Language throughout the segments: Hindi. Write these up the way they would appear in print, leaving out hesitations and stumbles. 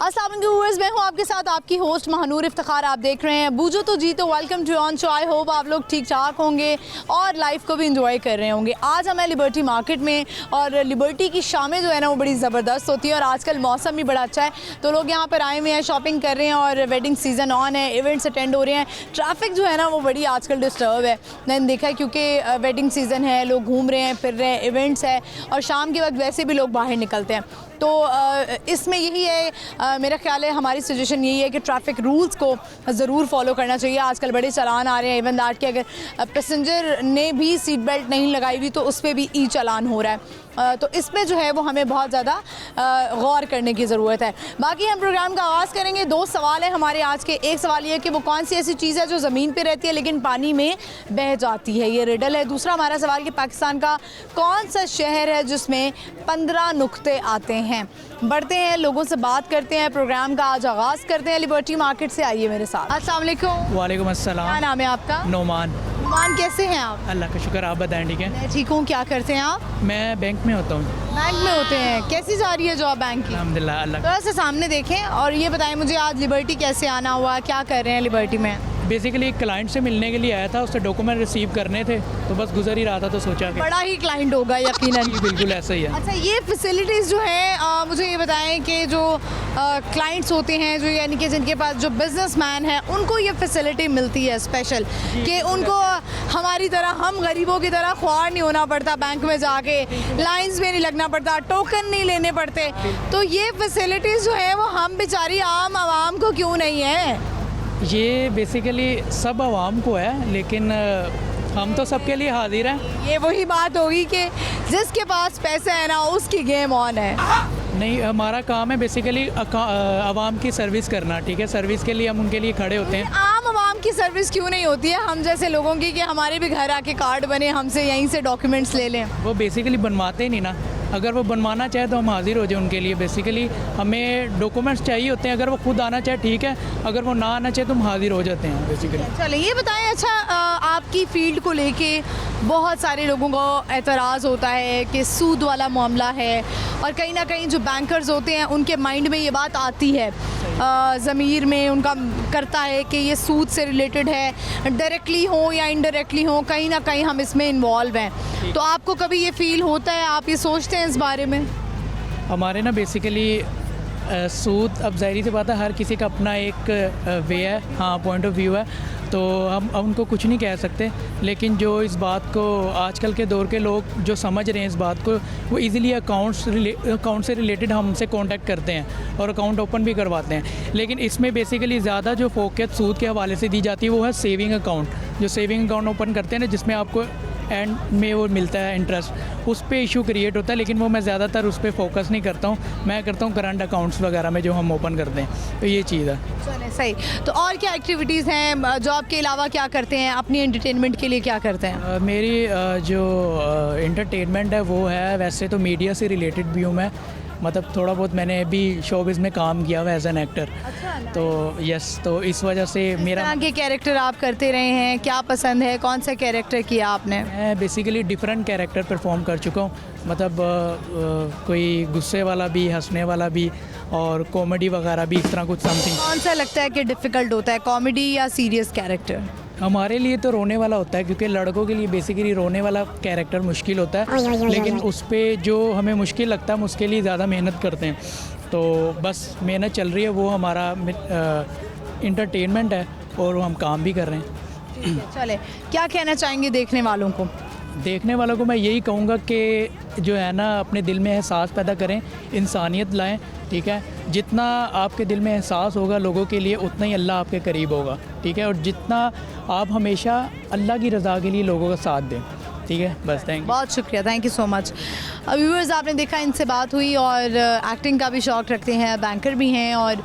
अस्सलाम वालेकुम व्यूअर्स, मैं हूं आपके साथ आपकी होस्ट महानूर इफ्तिखार। आप देख रहे हैं बूझो तो जी तो welcome to on show. I hope आप लोग ठीक ठाक होंगे और लाइफ को भी इंजॉय कर रहे होंगे। आज हम हैं लिबर्टी मार्केट में और लिबर्टी की शामें जो है ना वो बड़ी ज़बरदस्त होती है और आजकल मौसम भी बड़ा अच्छा है तो लोग यहाँ पर आए हुए हैं, शॉपिंग कर रहे हैं और वेडिंग सीज़न ऑन है, इवेंट्स अटेंड हो रहे हैं। ट्रैफिक जो है ना वो बड़ी आजकल डिस्टर्ब है, मैंने देखा है क्योंकि वेडिंग सीज़न है, लोग घूम रहे हैं, फिर रहे हैं, इवेंट्स है और शाम के वक्त वैसे भी लोग बाहर निकलते हैं। तो इसमें यही है, मेरा ख्याल है हमारी सजेशन यही है कि ट्रैफिक रूल्स को ज़रूर फॉलो करना चाहिए। आजकल बड़े चालान आ रहे हैं, इवन दैट कि अगर पैसेंजर ने भी सीट बेल्ट नहीं लगाई हुई तो उस पर भी ई चालान हो रहा है। तो इसमें जो है वो हमें बहुत ज़्यादा गौर करने की ज़रूरत है। बाकी हम प्रोग्राम का आगाज़ करेंगे। दो सवाल हैं हमारे आज के। एक सवाल ये है कि वो कौन सी ऐसी चीज़ है जो ज़मीन पे रहती है लेकिन पानी में बह जाती है, ये रिडल है। दूसरा हमारा सवाल कि पाकिस्तान का कौन सा शहर है जिसमें 15 नुक्ते आते हैं। बढ़ते हैं, लोगों से बात करते हैं, प्रोग्राम का आज आगाज़ करते हैं लिबर्टी मार्केट से। आइए मेरे साथ। अस्सलाम वालेकुम। वालेकुम अस्सलाम। क्या नाम है आपका? नोमान। नुमान, कैसे हैं आप? अल्लाह का शुक्र, आप बताएं। ठीक है, मैं ठीक हूँ। क्या करते हैं आप? मैं बैंक में होता हूँ। बैंक में होते हैं। कैसी जा रही है जॉब बैंक की? अल्हम्दुलिल्लाह। अल्लाह थोड़ा सा सामने देखें और ये बताएं मुझे आज लिबर्टी कैसे आना हुआ, क्या कर रहे हैं लिबर्टी में? बेसिकली एक क्लाइंट से मिलने के लिए आया था, उससे डॉक्यूमेंट रिसीव करने थे तो बस गुजर ही रहा था तो सोचा कि बड़ा ही क्लाइंट होगा यकीनन। बिल्कुल ऐसा ही है। अच्छा, ये फैसिलिटीज़ जो है मुझे ये बताएं कि जो क्लाइंट्स होते हैं जो यानी कि जिनके पास जो बिजनेसमैन है उनको ये फैसिलिटी मिलती है स्पेशल कि उनको हमारी तरह, हम गरीबों की तरह ख्वार नहीं होना पड़ता, बैंक में जाके लाइंस में नहीं लगना पड़ता, टोकन नहीं लेने पड़ते। तो ये फैसिलिटीज़ जो है वो हम बेचारी आम आवाम को क्यों नहीं है? ये बेसिकली सब आवाम को है लेकिन हम तो सबके लिए हाजिर हैं। ये वही बात होगी कि जिसके पास पैसे है ना उसकी गेम ऑन है। नहीं, हमारा काम है बेसिकली आवाम की सर्विस करना। ठीक है, सर्विस के लिए हम उनके लिए खड़े होते हैं। आम आवाम की सर्विस क्यों नहीं होती है हम जैसे लोगों की कि हमारे भी घर आके कार्ड बने, हमसे यहीं से डॉक्यूमेंट्स ले लें? वो बेसिकली बनवाते ही नहीं ना। अगर वो बनवाना चाहे तो हम हाजिर हो जाए उनके लिए। बेसिकली हमें डॉक्यूमेंट्स चाहिए होते हैं, अगर वो खुद आना चाहे ठीक है, अगर वो ना आना चाहे तो हम हाजिर हो जाते हैं बेसिकली। चले ये बताएं, अच्छा आपकी फ़ील्ड को लेके बहुत सारे लोगों को एतराज़ होता है कि सूद वाला मामला है और कहीं ना कहीं जो बैंकर्स होते हैं उनके माइंड में ये बात आती है, ज़मीर में उनका करता है कि ये सूद से रिलेटेड है, डायरेक्टली हो या इनडायरेक्टली हो, कहीं ना कहीं हम इसमें इन्वॉल्व हैं। तो आपको कभी ये फ़ील होता है, आप ये सोचते हैं इस बारे में? हमारे ना बेसिकली सूद, अब ज़ाहिर सी बात है हर किसी का अपना एक वे है, हाँ पॉइंट ऑफ व्यू है, तो हम उनको कुछ नहीं कह सकते। लेकिन जो इस बात को आजकल के दौर के लोग जो समझ रहे हैं इस बात को, वो इजीली अकाउंट से रिलेटेड हमसे कांटेक्ट करते हैं और अकाउंट ओपन भी करवाते हैं। लेकिन इसमें बेसिकली ज़्यादा जो फोकस सूद के हवाले से दी जाती है वो है सेविंग अकाउंट। जो सेविंग अकाउंट ओपन करते हैं ना, जिसमें आपको एंड में वो मिलता है इंटरेस्ट, उस पे इशू क्रिएट होता है। लेकिन वो मैं ज़्यादातर उस पर फोकस नहीं करता हूँ, मैं करता हूँ करंट अकाउंट्स वगैरह में जो हम ओपन करते हैं। तो ये चीज़ है। चले सही। तो और क्या एक्टिविटीज़ हैं, जॉब के अलावा क्या करते हैं, अपनी एंटरटेनमेंट के लिए क्या करते हैं? मेरी जो एंटरटेनमेंट है वो है, वैसे तो मीडिया से रिलेटेड भी हूँ मैं, मतलब थोड़ा बहुत मैंने अभी शोबिज़ में काम किया हुआ एज एन एक्टर। तो यस, तो इस वजह से मेरा तरह के कैरेक्टर आप करते रहे हैं, क्या पसंद है, कौन सा कैरेक्टर किया आपने? मैं बेसिकली डिफरेंट कैरेक्टर परफॉर्म कर चुका हूँ, मतलब कोई गुस्से वाला भी, हंसने वाला भी और कॉमेडी वगैरह भी, इस तरह कुछ समथिंग। कौन सा लगता है कि डिफ़िकल्ट होता है, कॉमेडी या सीरियस कैरेक्टर? हमारे लिए तो रोने वाला होता है, क्योंकि लड़कों के लिए बेसिकली रोने वाला कैरेक्टर मुश्किल होता है। लेकिन उस पर जो हमें मुश्किल लगता है हम उसके लिए ज़्यादा मेहनत करते हैं। तो बस मेहनत चल रही है, वो हमारा इंटरटेनमेंट है और हम काम भी कर रहे हैं। चले, क्या कहना चाहेंगे देखने वालों को? देखने वालों को मैं यही कहूँगा कि जो है ना अपने दिल में एहसास पैदा करें, इंसानियत लाएं। ठीक है, जितना आपके दिल में एहसास होगा लोगों के लिए उतना ही अल्लाह आपके करीब होगा। ठीक है, और जितना आप हमेशा अल्लाह की रज़ा के लिए लोगों का साथ दें। ठीक है, बस थैंक यू। बहुत शुक्रिया, thank you so much. Viewers, आपने देखा इनसे बात हुई और एक्टिंग का भी शौक़ रखते हैं, बैंकर भी हैं और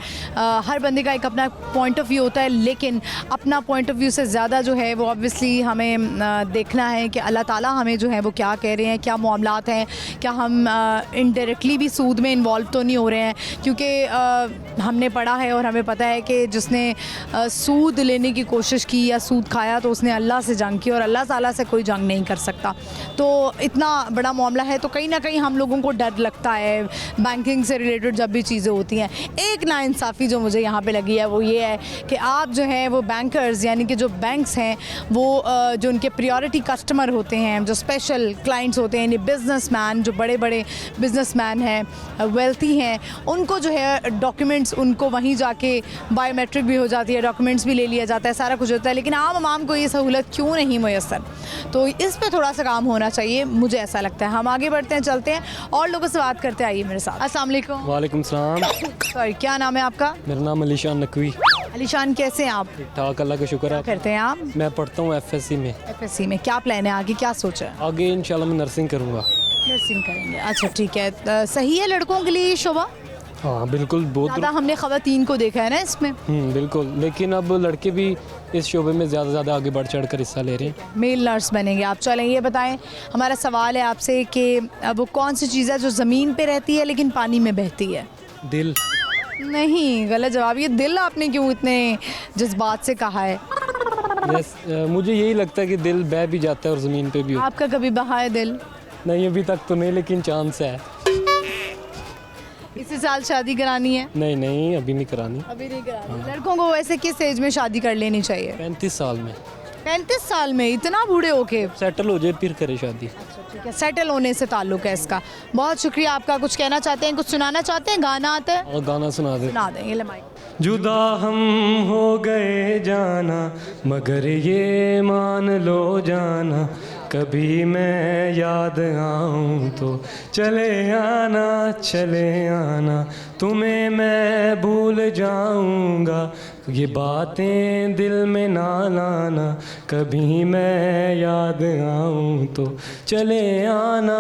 हर बंदे का एक अपना पॉइंट ऑफ व्यू होता है। लेकिन अपना पॉइंट ऑफ व्यू से ज़्यादा जो है वो ऑब्वियसली हमें देखना है कि अल्लाह ताला हमें जो है वो क्या कह रहे हैं, क्या मामलात हैं, क्या हम इनडायरेक्टली भी सूद में इन्वॉल्व तो नहीं हो रहे हैं। क्योंकि हमने पढ़ा है और हमें पता है कि जिसने सूद लेने की कोशिश की या सूद खाया तो उसने अल्लाह से जंग की और अल्लाह ताला से कोई जंग नहीं कर सकता। सकता। तो इतना बड़ा मामला है, तो कहीं ना कहीं हम लोगों को डर लगता है बैंकिंग से रिलेटेड जब भी चीज़ें होती हैं। एक नाइंसाफ़ी जो मुझे यहाँ पे लगी है वो ये है कि आप जो हैं वो बैंकर्स यानी कि जो बैंक्स हैं वो जो उनके प्रायोरिटी कस्टमर होते हैं, जो स्पेशल क्लाइंट्स होते हैं, यानी बिजनेसमैन, जो बड़े बड़े बिजनेसमैन हैं, वेल्थी हैं, उनको जो है डॉक्यूमेंट्स उनको वहीं जाके बायोमेट्रिक भी हो जाती है, डॉक्यूमेंट्स भी ले लिया जाता है, सारा कुछ होता है, लेकिन आम को ये सहूलत क्यों नहीं मुयस्सर? तो इस पे थोड़ा सा काम होना चाहिए, मुझे ऐसा लगता है। हम आगे बढ़ते हैं, चलते हैं और लोगों से बात करते हैं। आइए मेरे साथ। अस्सलाम वालेकुम। वालेकुम सलाम। सॉरी, क्या नाम है आपका? मेरा नाम अलीशान नकवी। अलीशान, कैसे हैं आप? ठीक ठाक, अल्लाह का शुक्र है। करते हैं आप? मैं पढ़ता हूँ FSC में। FSC में क्या प्लान है आगे, क्या सोचा है? आगे इंशाल्लाह मैं नर्सिंग करूँगा। नर्सिंग करेंगे, अच्छा ठीक है। सही है लड़कों के लिए ये शोबा? हाँ बिल्कुल, बहुत ज़्यादा हमने ख़वातीन को देखा है ना इसमें। बिल्कुल, लेकिन अब लड़के भी इस शोबे में ज़्यादा आगे बढ़ चढ़ कर हिस्सा ले रहे हैं। मेल नर्स बनेंगे आप। चलें, ये बताएं, हमारा सवाल है आपसे कि वो कौन सी चीज़ है जो ज़मीन पे रहती है लेकिन पानी में बहती है? दिल। नहीं, गलत जवाब। ये दिल आपने क्यों इतने जज्बात से कहा है? मुझे यही लगता है कि दिल बह भी जाता है और ज़मीन पे भी होता आपका कभी बहा है दिल? है। नहीं, अभी तक तो नहीं, लेकिन चांस है। इसी साल शादी करानी है? नहीं, अभी नहीं करानी। अभी नहीं करानी। लड़कों को वैसे किस एज में शादी कर लेनी चाहिए? 35 साल में। 35 साल में? इतना बूढ़े होके? सेटल हो जाए फिर करे शादी। ठीक है, सेटल होने से ताल्लुक है इसका। बहुत शुक्रिया आपका। कुछ कहना चाहते हैं, कुछ सुनाना चाहते हैं? गाना आता है? और गाना सुना दे। सुना दें, ये ले माइक। जुदा हम हो गए जाना, मगर ये मान लो जाना, कभी मैं याद आऊँ तो चले आना, तुम्हें मैं भूल जाऊँगा, ये बातें दिल में ना लाना, कभी मैं याद आऊँ तो चले आना।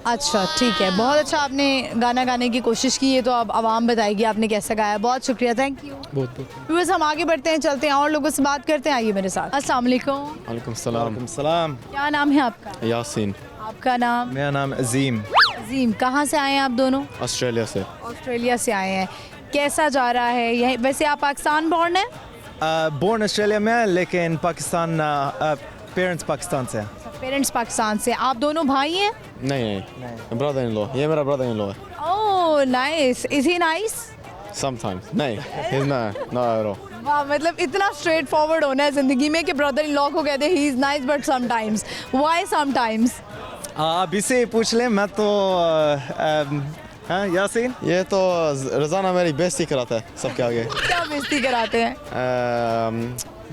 अच्छा ठीक है, बहुत अच्छा आपने गाना गाने की कोशिश की है, तो अब आवाम बताएगी आपने कैसे गाया। बहुत शुक्रिया, थैंक यू। बहुत व्यूअर्स, हम आगे बढ़ते हैं, चलते हैं और लोगों से बात करते हैं। आइए मेरे साथ। अस्सलाम वालेकुम। वालेकुम सलाम। सलाम। क्या नाम है आपका? यासीन। आपका नाम? मेरा नाम अजीम। अजीम। कहाँ से आए हैं आप दोनों? ऑस्ट्रेलिया से। ऑस्ट्रेलिया से आए हैं। कैसा जा रहा है यही? वैसे आप पाकिस्तान बॉर्न है? बोर्न ऑस्ट्रेलिया में है, लेकिन पाकिस्तान पेरेंट्स पाकिस्तान से हैं। पेरेंट्स पाकिस्तान से। आप दोनों भाई हैं? नहीं, ब्रदर इन लॉ। ये मेरा ब्रदर इन लॉ है। Oh nice. Is he nice? Sometimes. नहीं, he's not at all. वाह, मतलब इतना स्ट्रेट फॉरवर्ड होना है ज़िंदगी में कि ब्रदर इन लॉ को कहते हैं he is nice but sometimes. Why sometimes? आप इसे पूछ लें, मैं तो हाँ यासीन। ये तो रोज़ाना मेरी बेइज्जती कराता है सबके आगे। क्या बेइज्जती कराते हैं?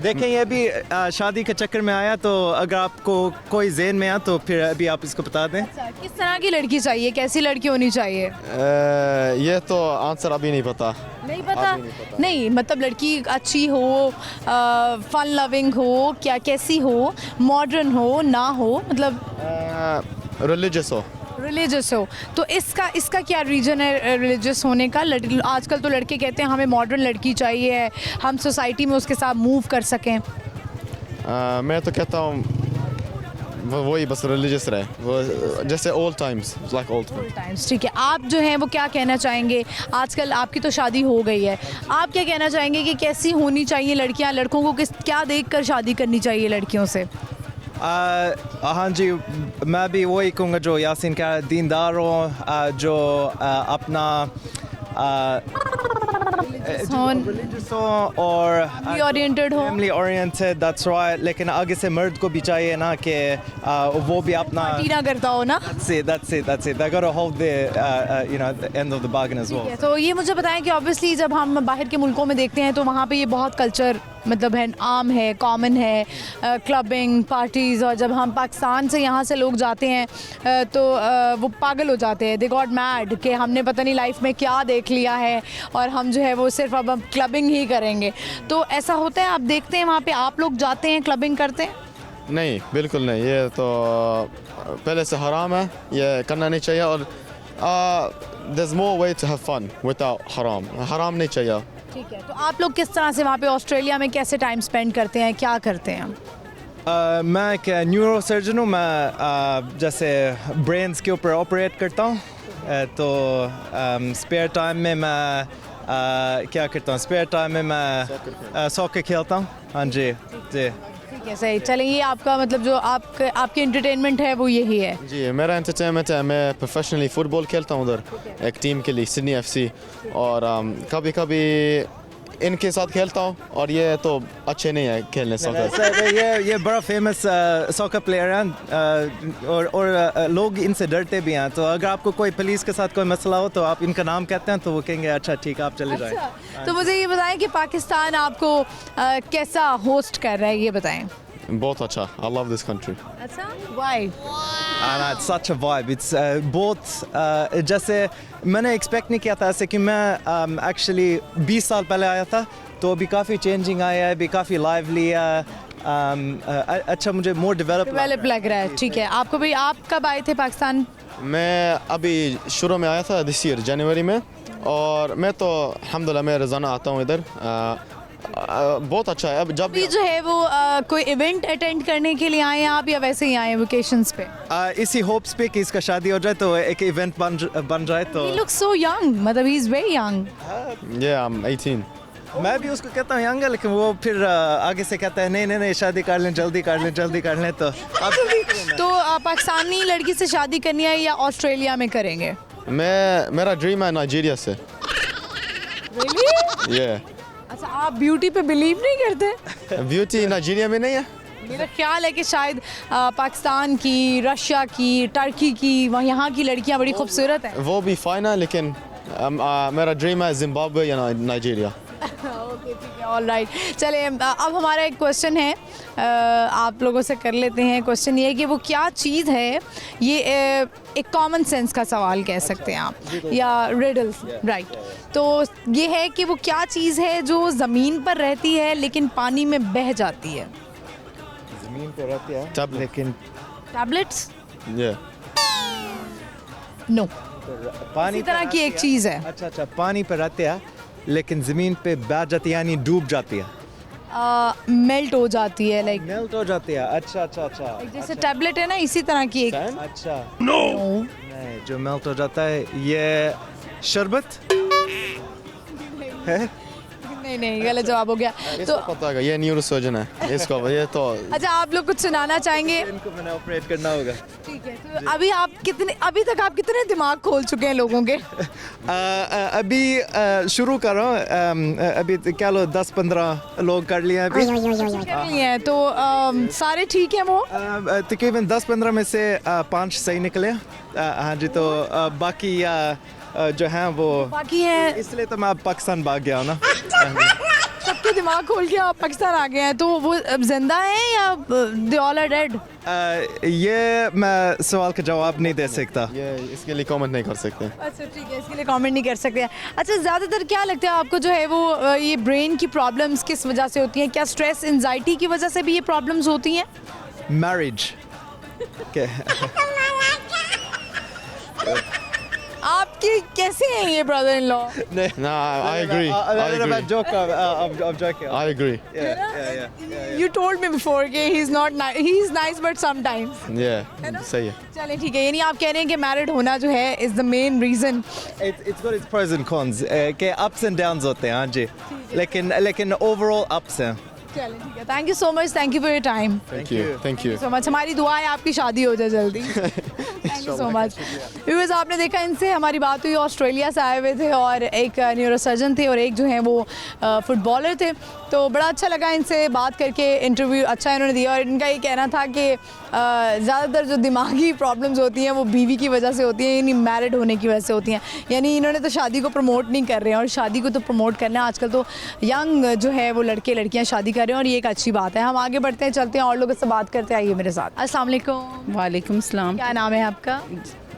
देखें, ये भी शादी के चक्कर में आया, तो अगर आपको कोई जेन में आ तो फिर अभी आप इसको बता दें। किस तरह की लड़की चाहिए, कैसी लड़की होनी चाहिए? ये तो आंसर अभी नहीं पता। नहीं पता? नहीं, मतलब लड़की अच्छी हो, फन लविंग हो, क्या कैसी हो, मॉडर्न हो ना हो, मतलब रिलीजियस हो। रिलीजियस हो। तो इसका क्या रीज़न है रिलीजियस होने का? आजकल तो लड़के कहते हैं हमें मॉडर्न लड़की चाहिए, हम सोसाइटी में उसके साथ मूव कर सकें। मैं तो कहता हूँ वही बस रिलीजियस रहे, वो जैसे old times, like old times. ठीक है, आप जो हैं वो क्या कहना चाहेंगे? आजकल आपकी तो शादी हो गई है, आप क्या कहना चाहेंगे कि कैसी होनी चाहिए लड़कियां? लड़कों को क्या देखकर शादी करनी चाहिए लड़कियों से? हाँ जी, मैं भी वही कहूँगा जो यासीन कह, दीनदार हो, जो अपना रिलीजियस हो और ओरिएंटेड हो। Family oriented, that's right. लेकिन आगे से मर्द को भी चाहिए ना कि वो भी अपना ना करता हो ना। That's it. They got to hold the end of the bargain as well. तो ये मुझे बताएं कि ऑब्वियसली जब हम बाहर के मुल्कों में देखते हैं तो वहाँ पे ये बहुत कल्चर मतलब है, आम है, कॉमन है, क्लबिंग पार्टीज़। और जब हम पाकिस्तान से यहाँ से लोग जाते हैं तो वो पागल हो जाते हैं, दे गॉट मैड कि हमने पता नहीं लाइफ में क्या देख लिया है और हम जो है वो सिर्फ अब हम क्लबिंग ही करेंगे। तो ऐसा होता है? आप देखते हैं वहाँ पे आप लोग जाते हैं, क्लबिंग करते हैं? नहीं, बिल्कुल नहीं। ये तो पहले से हराम है, ये करना नहीं चाहिए। और there's more way to have fun without हराम नहीं चाहिए। ठीक है, तो आप लोग किस तरह से वहाँ पे ऑस्ट्रेलिया में कैसे टाइम स्पेंड करते हैं, क्या करते हैं? मैं एक न्यूरो सर्जन हूँ। मैं जैसे ब्रेन्स के ऊपर ऑपरेट करता हूँ, तो स्पेयर टाइम में मैं क्या करता हूँ? स्पेयर टाइम में मैं सॉकर खेलता हूँ। हाँ जी जी। ठीक है, सही। चलें, ये आपका मतलब जो आपकी एंटरटेनमेंट है वो यही है। जी मेरा एंटरटेनमेंट है, मैं प्रोफेशनली फुटबॉल खेलता हूँ उधर एक टीम के लिए, सिडनी एफसी, और कभी कभी इनके साथ खेलता हूँ, और ये तो अच्छे नहीं है खेलने सॉकर। सर ये बड़ा फेमस सॉकर प्लेयर हैं और लोग इनसे डरते भी हैं, तो अगर आपको कोई पुलिस के साथ कोई मसला हो तो आप इनका नाम कहते हैं तो वो कहेंगे अच्छा ठीक है आप चले जाएं। अच्छा, तो मुझे ये बताएं कि पाकिस्तान आपको कैसा होस्ट कर रहा है, ये बताएं। बहुत अच्छा, आई लव दिस कंट्री। अच्छा, why? And it's such a vibe. It's both जैसे मैंने एक्सपेक्ट नहीं किया था ऐसे कि मैं एक्चुअली 20 साल पहले आया था, तो अभी काफ़ी चेंजिंग आया है, अभी काफ़ी लाइवली है, अच्छा मुझे मोर डेवलप लग रहा है। ठीक है, आपको भी, आप कब आए थे पाकिस्तान? मैं अभी शुरू में आया था दिस ईयर जनवरी में, और मैं तो अल्हम्दुलिल्लाह मैं रोज़ाना आता हूँ इधर। बहुत अच्छा है। अब जब अभी जो है वो कोई इवेंट अटेंड करने के लिए आए हैं आप, या वैसे ही आए हैं वेकेशंस पे? इसी होप्स पे कि इसका शादी हो जाए तो एक इवेंट बन जाए तो। He looks so young, मतलब he is very young. yeah, I'm 18. मैं भी उसको कहता हूँ यंग है, लेकिन वो फिर आगे से कहता है नहीं शादी कर लें, जल्दी कर लें तो अब तो पाकिस्तानी लड़की से शादी करनी है या ऑस्ट्रेलिया में करेंगे? मेरा ड्रीम है नाइजीरिया से। Really? ये अच्छा, आप ब्यूटी पे बिलीव नहीं करते? ब्यूटी नाइजीरिया में नहीं है। मेरा ख्याल है कि शायद पाकिस्तान की, रशिया की, टर्की की, वहाँ यहाँ की लड़कियाँ बड़ी खूबसूरत हैं। वो भी फाइन है, लेकिन मेरा ड्रीम है जिम्बाब्वे या नाइजीरिया। ओके, ठीक है, ऑल राइट। चले, अब हमारा एक क्वेश्चन है, आप लोगों से कर लेते हैं। क्वेश्चन ये है कि वो क्या चीज़ है, ये एक कॉमन सेंस का सवाल कह सकते हैं आप, या रिडल्स, राइट। तो ये है कि वो क्या चीज़ है जो ज़मीन पर रहती है लेकिन पानी में बह जाती है? ज़मीन पे रहती है Tablet. लेकिन टैबलेट्स? ये नो, पानी इसी तरह की एक चीज़ है। अच्छा पानी पे रहती है लेकिन ज़मीन पे बैठ जाती है, यानी डूब जाती है, मेल्ट हो जाती है, लाइक मेल्ट हो जाती है। अच्छा जैसे टैबलेट है ना, इसी तरह की एक। अच्छा No. नहीं, जो मेल्ट हो जाता है ये शरबत है। नहीं, गलत जवाब हो गया। तो इसको पता है, ये न्यूरोसर्जन है इसको, ये तो अच्छा, आप लोग कुछ सुनाना चाहेंगे? इनको मैंने ऑपरेट करना होगा। ठीक है, तो अभी तक आप कितने दिमाग खोल चुके हैं लोगों के? अभी शुरू कर रहा हूँ, अभी क्या लो 10-15 लोग कर लिए हैं अभी। कर लिए हैं, तो सारे ठीक हैं वो? तकरीबन 10-15 में से 5 सही निकले। हाँ जी, तो बाकी जो हैं वो बाकी हैं, इसलिए तो मैं अब पाकिस्तान भाग गया हूँ ना। सबके दिमाग खोल के आप पाकिस्तान आ गए हैं, तो वो अब जिंदा हैं या दे ऑल आर डेड? ये मैं सवाल का जवाब नहीं दे सकता। ये इसके लिए कमेंट नहीं कर सकते। अच्छा, ठीक है, इसके लिए कमेंट नहीं कर सकते हैं। अच्छा, ज़्यादातर क्या लगता है आपको जो है वो ये ब्रेन की प्रॉब्लम्स किस वजह से होती हैं? क्या स्ट्रेस, एंजाइटी की वजह से भी ये प्रॉब्लम्स होती हैं? मैरिज आपके कैसे हैं ये brother in law? No, I agree. I agree. You told me before कि he's nice but sometimes. Yeah, सही है। चलें, ठीक है, यानी आप कह रहे हैं कि मैरिड होना जो है is the main reason. It's got its pros and cons, के ups and downs होते हैं। हाँ जी, लेकिन overall ups हैं। चलें, ठीक है, thank you so much, thank you for your time. Thank you. So much, हमारी दुआ है आपकी शादी हो जाए जल्दी। Thank you so much. Viewers, आपने देखा इनसे हमारी बात हुई, ऑस्ट्रेलिया से आए हुए थे, और एक न्यूरोसर्जन थे और एक जो हैं वो फुटबॉलर थे। तो बड़ा अच्छा लगा इनसे बात करके, इंटरव्यू अच्छा इन्होंने दिया, और इनका ये कहना था कि ज़्यादातर जो दिमागी प्रॉब्लम्स होती हैं वो बीवी की वजह से होती हैं, यानी मैरिड होने की वजह से होती हैं। यानी इन्होंने तो शादी को प्रमोट नहीं कर रहे हैं, और शादी को तो प्रमोट करना है आजकल तो यंग जो है वो लड़के लड़कियां शादी कर रहे हैं, और ये एक अच्छी बात है। हम आगे बढ़ते हैं, चलते हैं और लोगों से बात करते हैं। आइए मेरे साथ। अस्सलाम वालेकुम। वालेकुम सलाम। क्या नाम है आपका?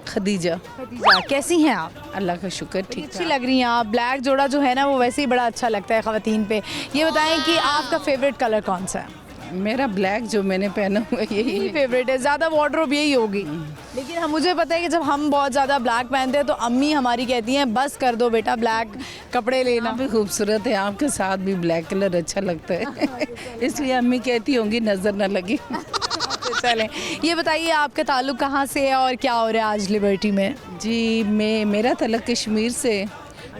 खदीजा। खदीजा, कैसी हैं आप? अल्लाह का शुक्र, ठीक अच्छी लग रही हैं आप। ब्लैक जोड़ा जो है ना वो वैसे ही बड़ा अच्छा लगता है ख़वातीन पे। ये बताएं कि आपका फेवरेट कलर कौन सा है? मेरा ब्लैक जो मैंने पहना हुआ है यही फेवरेट है, ज़्यादा वार्डरोब यही होगी। लेकिन हम, मुझे पता है कि जब हम बहुत ज़्यादा ब्लैक पहनते हैं तो अम्मी हमारी कहती हैं बस कर दो बेटा ब्लैक कपड़े लेना। भी खूबसूरत है, आपके साथ भी ब्लैक कलर अच्छा लगता है इसलिए अम्मी कहती होंगी नज़र न लगे। चलें, ये बताइए आपका ताल्लुक़ कहाँ से है और क्या हो रहा है आज लिबर्टी में? जी, मेरा तलक कश्मीर से,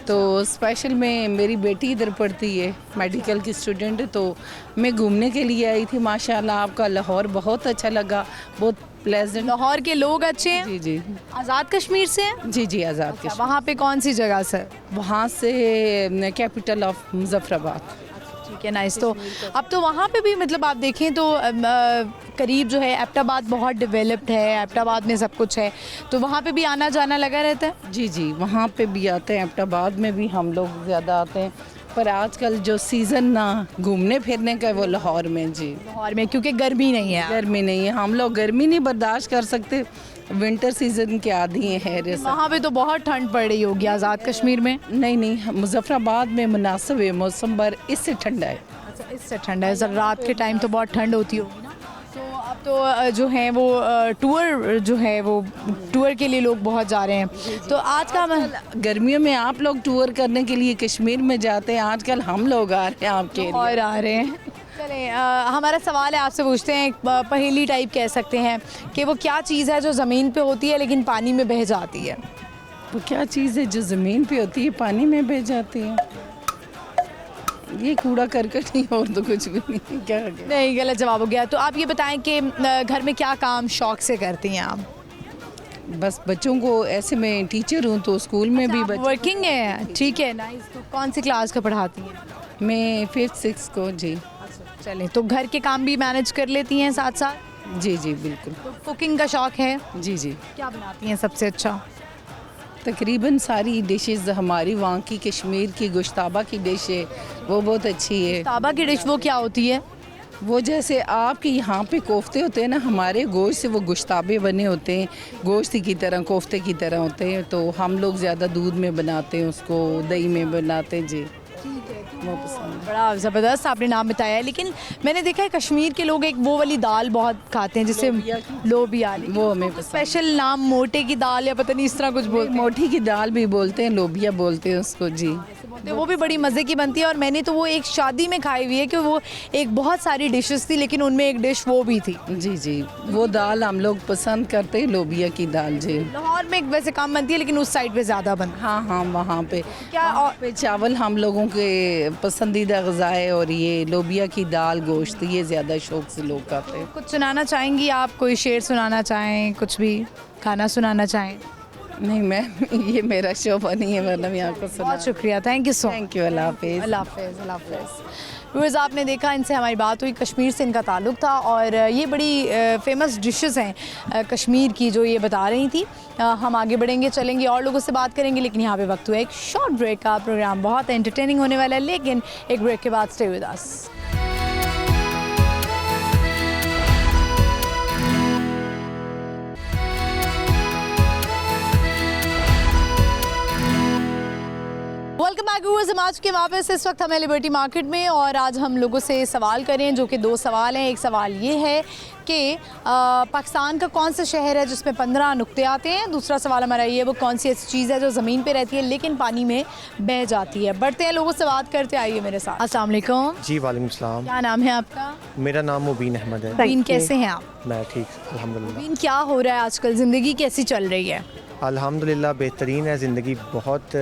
तो स्पेशल में मेरी बेटी इधर पढ़ती है, मेडिकल की स्टूडेंट है, तो मैं घूमने के लिए आई थी। माशाल्लाह आपका लाहौर बहुत अच्छा लगा, बहुत प्लेजेंट। लाहौर के लोग अच्छे हैं? जी जी आज़ाद कश्मीर से हैं? जी जी आज़ाद के वहाँ पे कौन सी जगह से? वहाँ से कैपिटल ऑफ मुजफ्फराबाद। ठीक है, नाइस। तो अब तो वहाँ पे भी मतलब आप देखें तो करीब जो है एबटाबाद बहुत डेवलप्ड है, एबटाबाद में सब कुछ है, तो वहाँ पे भी आना जाना लगा रहता है? जी जी वहाँ पे भी आते हैं, एबटाबाद में भी हम लोग ज़्यादा आते हैं, पर आजकल जो सीज़न ना घूमने फिरने का है वो लाहौर में। जी लाहौर में क्योंकि गर्मी नहीं है। गर्मी नहीं है, हम लोग गर्मी नहीं बर्दाश्त कर सकते, विंटर सीज़न के आदी हैं। वहाँ पे तो बहुत ठंड पड़ रही होगी आज़ाद कश्मीर में? नहीं नहीं, मुजफ्फराबाद में मुनासिब है मौसम, पर इससे ठंडा है। अच्छा, इससे ठंडा है सर। रात के टाइम तो बहुत ठंड होती होगी ना। तो अब तो जो है वो टूर जो है वो टूर के लिए लोग बहुत जा रहे हैं। तो आज का गर्मियों में आप लोग टूर करने के लिए कश्मीर में जाते हैं, आजकल हम लोग आ रहे हैं आपके और आ रहे हैं। चलें, हमारा सवाल है, आपसे पूछते हैं, एक पहेली टाइप कह सकते हैं कि वो क्या चीज़ है जो ज़मीन पे होती है लेकिन पानी में बह जाती है? वो क्या चीज़ है जो ज़मीन पे होती है पानी में बह जाती है? ये कूड़ा करकट नहीं, और तो कुछ भी नहीं। क्या हो गया? नहीं, गलत जवाब हो गया। तो आप ये बताएं कि घर में क्या काम शौक से करती हैं आप? बस बच्चों को, ऐसे मैं टीचर हूँ तो स्कूल में भी बच्चे, वर्किंग है? ठीक है, नाइस। तो कौन सी क्लास का पढ़ाती हैं? मैं 5th 6th को। जी चलें, तो घर के काम भी मैनेज कर लेती हैं साथ साथ? जी जी बिल्कुल। तो कुकिंग का शौक है? जी जी क्या बनाती हैं सबसे अच्छा? तकरीबन सारी डिशेस हमारी वहाँ की कश्मीर की गोश्ताबा की डिश है, वो बहुत अच्छी है। ताबा की डिश वो क्या होती है? वो जैसे आपके यहाँ पे कोफ्ते होते हैं ना, हमारे गोश्त से वो गोश्ताबे बने होते हैं, गोश्त की तरह, कोफ्ते की तरह होते हैं, तो हम लोग ज़्यादा दूध में बनाते हैं उसको, दही में बनाते हैं। जी वो पसंद है। बड़ा ज़बरदस्त आपने नाम बताया है। लेकिन मैंने देखा है कश्मीर के लोग एक वो वाली दाल बहुत खाते हैं जिसे लोबिया, वो हमें पसंद। स्पेशल नाम मोटे की दाल या पता नहीं इस तरह कुछ बोलते हैं। मोटी की दाल भी बोलते हैं, लोबिया बोलते हैं उसको। जी वो भी बड़ी मज़े की बनती है, और मैंने तो वो एक शादी में खाई हुई है कि वो एक बहुत सारी डिशेस थी लेकिन उनमें एक डिश वो भी थी। जी जी वो दाल हम लोग पसंद करते हैं, लोबिया की दाल। जी लाहौर में वैसे कम बनती है लेकिन उस साइड पे ज़्यादा बनती है। हाँ हाँ वहाँ पे क्या वहाँ पे चावल हम लोगों के पसंदीदा ग़िज़ा है, और ये लोबिया की दाल, गोश्त, ये ज़्यादा शौक से लोग खाते हैं। कुछ सुनाना चाहेंगी आप? कोई शेर सुनाना चाहें, कुछ भी गाना सुनाना चाहें? नहीं, मैं ये मेरा शोभा नहीं है, वरना मैं आपको सुना। बहुत शुक्रिया, thank you so much. Thank you, अल्लाह हाफिज़। अल्लाह हाफिज़, अल्लाह हाफिज़। व्यूअर्स, आपने देखा इनसे हमारी बात हुई, कश्मीर से इनका ताल्लुक़ था, और ये बड़ी फ़ेमस डिशेस हैं कश्मीर की जो ये बता रही थी। हम आगे बढ़ेंगे, चलेंगे, और लोगों से बात करेंगे, लेकिन यहाँ पे वक्त हुआ एक शॉर्ट ब्रेक का। प्रोग्राम बहुत एंटरटेनिंग होने वाला है, लेकिन एक ब्रेक के बाद stay with us. Welcome back viewers, हम आज के वापस इस वक्त हमें लिबर्टी मार्केट में, और आज हम लोगों से सवाल करें, जो कि दो सवाल हैं। एक सवाल ये है कि पाकिस्तान का कौन सा शहर है जिसमें 15 नुक्ते आते हैं। दूसरा सवाल हमारा ये है, वो कौन सी ऐसी चीज़ है जो ज़मीन पे रहती है लेकिन पानी में बह जाती है। बढ़ते हैं, लोगों से बात करते, आइए मेरे साथ। अस्सलाम वालेकुम। जी वालेकुम सलाम। क्या नाम है आपका? मेरा नाम मुबीन अहमद है। मुबीन, कैसे हैं आप? मैं ठीक अल्हम्दुलिल्लाह। मुबीन, क्या हो रहा है आजकल, ज़िंदगी कैसी चल रही है? अल्हम्दुलिल्लाह बेहतरीन है ज़िंदगी, बहुत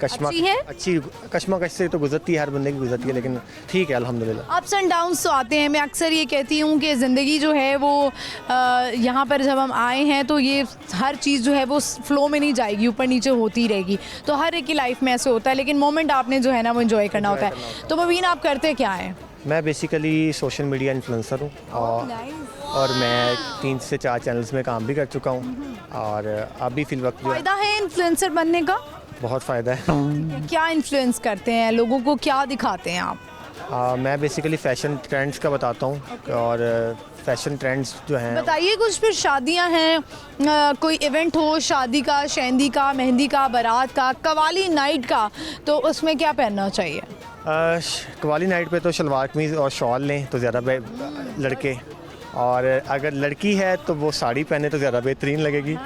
अच्छी कश्मकश से तो गुजरती है, हर बंदे की गुजरती है, लेकिन ठीक है अल्हम्दुलिल्लाह। अप्स एंड डाउन्स तो आते हैं। मैं अक्सर ये कहती हूँ कि ज़िंदगी जो है वो यहाँ पर जब हम आए हैं तो ये हर चीज़ जो है वो फ़्लो में नहीं जाएगी, ऊपर नीचे होती रहेगी। तो हर एक की लाइफ में ऐसे होता है, लेकिन मोमेंट आपने जो है ना वो एंजॉय करना होता है। तो मुबीन, आप करते क्या हैं? मैं बेसिकली सोशल मीडिया इन्फ्लुएंसर हूँ, और मैं 3 से 4 चैनल्स में काम भी कर चुका हूँ, और अभी फ़िल वक्त जो है फ़ायदा है इन्फ्लुएंसर बनने का? बहुत फ़ायदा है। क्या इन्फ्लुएंस करते हैं लोगों को, क्या दिखाते हैं आप? मैं बेसिकली फ़ैशन ट्रेंड्स का बताता हूँ, और फ़ैशन ट्रेंड्स जो हैं। बताइए कुछ। फिर शादियां हैं, कोई इवेंट हो, शादी का, शहंदी का, मेहंदी का, बारात का, कवाली नाइट का, तो उसमें क्या पहनना चाहिए? कवाली नाइट पे तो शलवार कमीज़ और शॉल लें तो ज़्यादा लड़के, और अगर लड़की है तो वो साड़ी पहने तो ज़्यादा बेहतरीन लगेगी,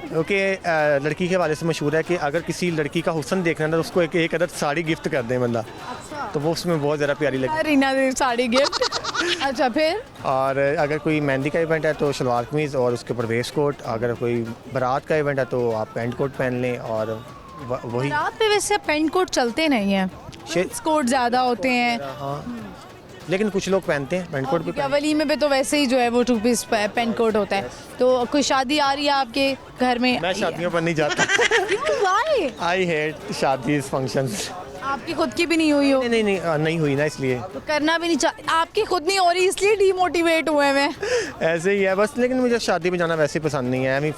क्योंकि लड़की के हवाले से मशहूर है कि अगर किसी लड़की का हुस्न देखना है तो उसको एक अदद साड़ी गिफ्ट कर दे बंदा। अच्छा। तो वो उसमें बहुत ज़्यादा प्यारी लगती है। रीना दे साड़ी गिफ्ट। अच्छा, फिर? और अगर कोई मेहंदी का इवेंट है तो शलवार कमीज़ और उसके ऊपर वेस्ट कोट। अगर कोई बारात का इवेंट है तो आप पैंट कोट पहन लें, और वही रात पे वैसे पेंट कोट चलते नहीं हैं, कोट ज़्यादा होते हैं। हाँ, लेकिन कुछ लोग पहनते हैं पेंट कोट भी क्या वलीमे पे तो वैसे ही जो है वो 2 पीस पेंट कोट होता है। तो कोई शादी आ रही है आपके घर में? मैं शादियों पर नहीं जाता। क्यों, why? आई हेट शादी फंक्शंस। आपकी खुद की भी नहीं हुई हो? नहीं नहीं नहीं हुई ना, इसलिए तो करना भी नहीं चाहिए। आपकी खुद नहीं हो रही इसलिए डीमोटिवेट हुए मैं। ऐसे ही है बस। लेकिन मुझे शादी में जाना वैसे पसंद नहीं है।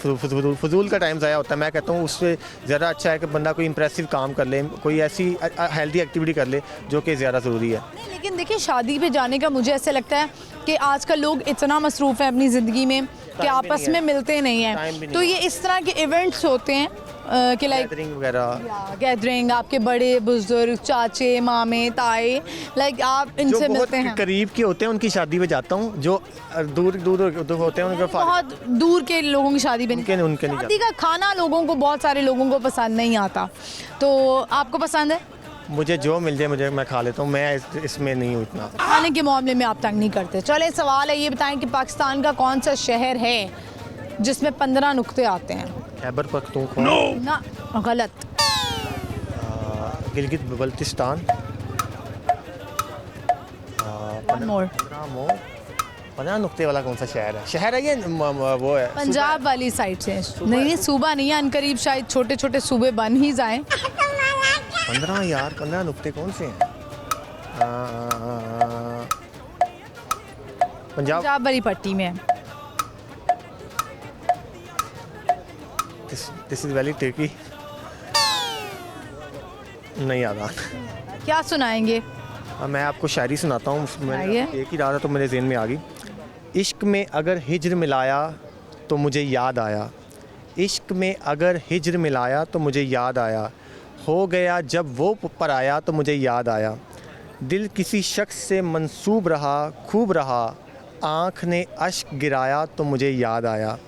फजूल का टाइम ज़ाया होता है। मैं कहता हूँ उससे ज़्यादा अच्छा है कि बंदा कोई इंप्रेसिव काम कर ले, कोई ऐसी हेल्दी एक्टिविटी कर ले जो कि ज़्यादा ज़रूरी है। नहीं, लेकिन देखिए शादी पे जाने का मुझे ऐसा लगता है कि आजकल लोग इतना मसरूफ़ हैं अपनी ज़िंदगी में कि आपस में मिलते नहीं टाइम हैं। भी नहीं तो ये इस तरह के इवेंट्स होते हैं कि लाइक गैदरिंग वगैरह, गैदरिंग, आपके बड़े बुजुर्ग, चाचे, मामे, ताए, लाइक आप जो इनसे बहुत मिलते हैं। करीब के होते हैं उनकी शादी में जाता हूँ। जो दूर दूर होते हैं उनके बहुत दूर के लोगों की शादी में उनके नहीं शादी का खाना लोगों को, बहुत सारे लोगों को पसंद नहीं आता। तो आपको पसंद है? मुझे जो मिल जाए मैं खा लेता हूँ। मैं इसमें नहीं हूँ इतना। खाने के मामले में आप तंग नहीं करते। चले, सवाल है, ये बताएं कि पाकिस्तान का कौन सा शहर है जिसमें 15 नुक्ते आते हैं? खैबर पख्तूनख्वा। ना, गलत। गिलगित बल्तिस्तान। One more. 15 नुक्ते वाला कौन सा शहर है? शहर है ये वो है पंजाब वाली साइड से। नहीं, सूबा नहीं है, अनकरीब शायद छोटे छोटे सूबे बन ही जाएं। 15 यार, 15 नुक्ते कौन से हैं? पंजाब। पंजाब वाली पट्टी में है। This is very tricky. नहीं याद आ। क्या सुनाएंगे? मैं आपको शायरी सुनाता हूँ। सुनाइए। एक ही रहा था तो मेरे ज़हन में आ गई। इश्क में अगर हिज्र मिलाया तो मुझे याद आया। इश्क में अगर हिज्र मिलाया तो मुझे याद आया। हो गया जब वो पर आया तो मुझे याद आया। दिल किसी शख्स से मंसूब रहा, खूब रहा। आँख ने अश्क गिराया तो मुझे याद आया।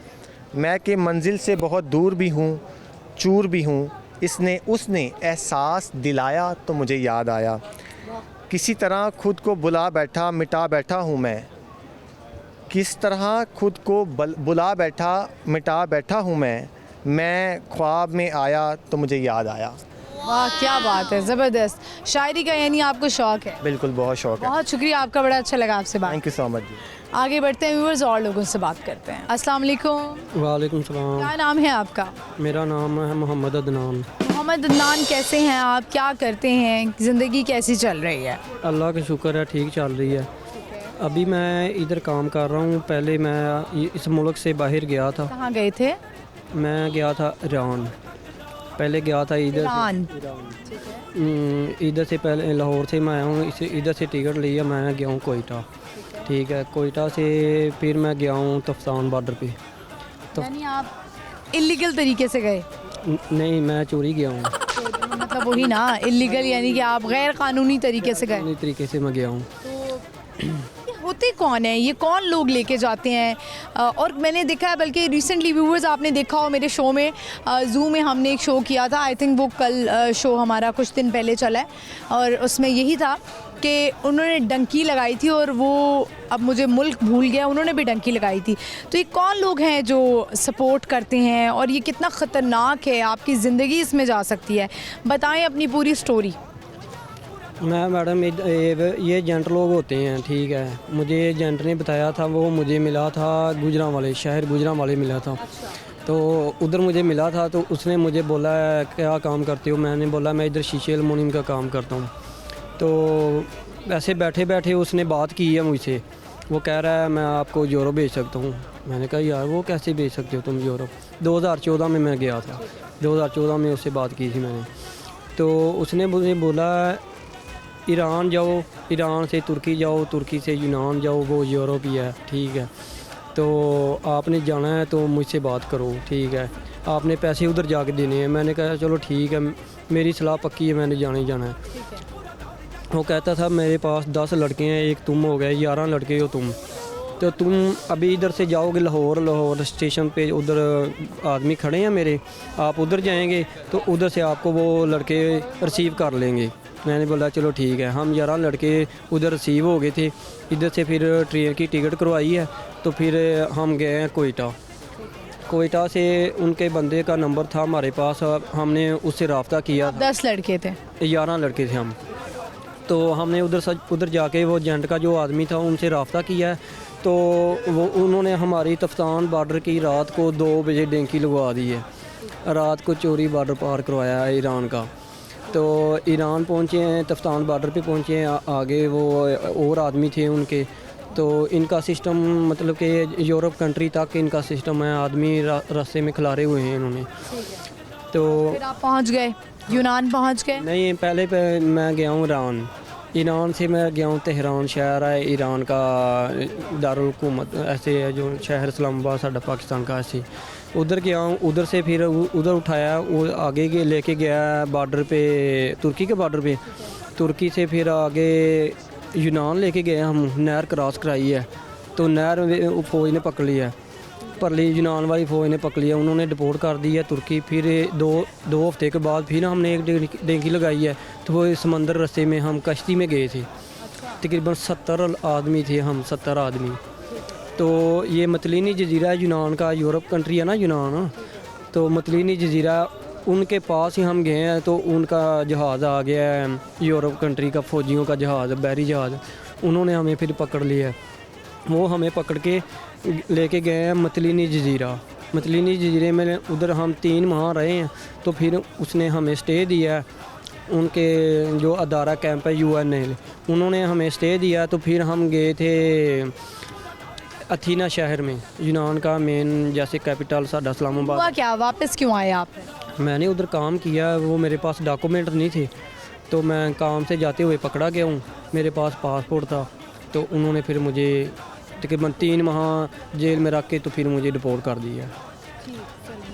मैं कि मंजिल से बहुत दूर भी हूँ, चूर भी हूँ। इसने उसने एहसास दिलाया तो मुझे याद आया। किसी तरह खुद को बुला बैठा, मिटा बैठा हूँ मैं। किस तरह खुद को बुला बैठा, मिटा बैठा हूँ मैं ख्वाब में आया तो मुझे याद आया। वाह, क्या बात है, ज़बरदस्त। शायरी का यानी आपको शौक़ है? बिल्कुल, बहुत शौक़ है। बहुत शुक्रिया आपका, बड़ा अच्छा लगा आपसे बात। थैंक यू सो मच जी। आगे बढ़ते हैं, व्यूअर्स और लोगों से बात करते हैं। अस्सलाम वालेकुम। वालेकुम सलाम। क्या नाम है आपका? मेरा नाम है मोहम्मद अदनान। मोहम्मद अदनान, कैसे हैं आप? क्या करते हैं? ज़िंदगी कैसी चल रही है? अल्लाह का शुक्र है, ठीक चल रही है। अभी मैं इधर काम कर रहा हूँ। पहले मैं इस मुल्क से बाहर गया था। कहाँ गए थे? मैं गया था ईरान। पहले गया था इधर ईरान। इधर से पहले लाहौर से मैं आया हूँ। इधर से टिकट लिया, मैं गया हूँ कोयटा। ठीक है, कोयटा से फिर मैं गया हूँ तफ्तान बॉर्डर पे। यानी आप इलीगल तरीके से गए? नहीं, मैं चोरी गया हूँ। मतलब वही ना, इलीगल यानी कि आप गैर कानूनी तरीके से गए। इस तरीके से मैं गया हूँ। ये होते कौन है, ये कौन लोग लेके जाते हैं? और मैंने देखा है, बल्कि रिसेंटली व्यूअर्स आपने देखा हो मेरे शो में, जू में हमने एक शो किया था। आई थिंक वो कल शो हमारा कुछ दिन पहले चला है, और उसमें यही था कि उन्होंने डंकी लगाई थी, और वो, अब मुझे मुल्क भूल गया, उन्होंने भी डंकी लगाई थी। तो ये कौन लोग हैं जो सपोर्ट करते हैं, और ये कितना ख़तरनाक है? आपकी ज़िंदगी इसमें जा सकती है। बताएं अपनी पूरी स्टोरी। मैं मैडम ये एजेंट लोग होते हैं, ठीक है। मुझे एजेंट ने बताया था, वो मुझे मिला था गुजरांवाले, शहर गुजरांवाले मिला था। तो उधर मुझे मिला था, तो उसने मुझे बोला क्या काम करते हो? मैंने बोला मैं इधर शीशे एलुमिनियम का काम करता हूँ। तो वैसे बैठे बैठे उसने बात की है मुझसे। वो कह रहा है मैं आपको यूरोप भेज सकता हूँ। मैंने कहा यार वो कैसे भेज सकते हो तुम यूरोप? 2014 में मैं गया था, 2014 में उससे बात की थी मैंने। तो उसने मुझे बोला ईरान जाओ, ईरान से तुर्की जाओ, तुर्की से यूनान जाओ, वो यूरोप ही है, ठीक है। तो आपने जाना है तो मुझसे बात करो, ठीक है। आपने पैसे उधर जाके देने हैं। मैंने कहा चलो ठीक है, मेरी सलाह पक्की है, मैंने जाना ही जाना है। वो कहता था मेरे पास 10 लड़के हैं, एक तुम हो गए, 11 लड़के हो तुम। तो तुम अभी इधर से जाओगे लाहौर स्टेशन पे, उधर आदमी खड़े हैं मेरे, आप उधर जाएंगे तो उधर से आपको वो लड़के रिसीव कर लेंगे। मैंने बोला चलो ठीक है। हम 11 लड़के उधर रिसीव हो गए थे। इधर से फिर ट्रेन की टिकट करवाई है, तो फिर हम गए हैं कोयटा। कोयटा से उनके बंदे का नंबर था हमारे पास, हमने उससे रब्ता किया था। 10 लड़के थे। 11 लड़के थे हम। तो हमने उधर जाके वो एजेंट का जो आदमी था उनसे रब्ता किया है, तो वो उन्होंने हमारी तफ्तान बॉर्डर की रात को 2 बजे डेंकी लगवा दी है। रात को चोरी बॉर्डर पार करवाया है ईरान का। तो ईरान पहुँचे हैं, तफ्तान बॉर्डर पे पहुँचे हैं, आगे वो और आदमी थे उनके। तो इनका सिस्टम मतलब कि यूरोप कंट्री तक इनका सिस्टम है, आदमी रास्ते में खिलारे हुए हैं इन्होंने। तो फिर आप पहुंच गए, यूनान पहुंच गए? नहीं, पहले मैं गया हूँ ईरान। ईरान से मैं गया हूँ तेहरान शहर है ईरान का, दारुल हुकूमत ऐसे है जो शहर, इस्लामाबाद साडा पाकिस्तान का, ऐसे उधर गया हूँ। उधर से फिर उधर उठाया, वो आगे लेके गया बॉर्डर पे, तुर्की के बॉर्डर पे। तुर्की से फिर आगे यूनान लेके गए हम, नहर क्रॉस कराई है। तो नहर फौज ने पकड़ लिया, परली यूनान वाली फ़ौज ने पकड़ लिया, उन्होंने डिपोर्ट कर दी है तुर्की। फिर दो हफ्ते के बाद फिर हमने एक डेंकी लगाई है, तो वो समंदर रास्ते में हम कश्ती में गए थे। तकरीबन 70 आदमी थे हम, 70 आदमी। तो ये मतलीनी जजीरा यूनान का, यूरोप कंट्री है ना यूनान, तो मतलीनी जजीरा उनके पास ही हम गए हैं। तो उनका जहाज़ आ गया है, यूरोप कंट्री का फ़ौजियों का जहाज़, बहरी जहाज़, उन्होंने हमें फिर पकड़ लिया है। वो हमें पकड़ के लेके गए हैं मतलीनी जजीरा। मतलीनी जजीरे में उधर हम 3 माह रहे हैं। तो फिर उसने हमें स्टे दिया है, उनके जो अदारा कैंप है UN, उन्होंने हमें स्टे दिया। तो फिर हम गए थे अथीना शहर में, यूनान का मेन जैसे कैपिटल साडा इस्लामाबाद। हुआ क्या, वापस क्यों आए आप? मैंने उधर काम किया, वो मेरे पास डॉक्यूमेंट नहीं थे, तो मैं काम से जाते हुए पकड़ा गया हूँ। मेरे पास पासपोर्ट था, तो उन्होंने फिर मुझे तकरीबन 3 माह जेल में रख के तो फिर मुझे डिपोर्ट कर दिया।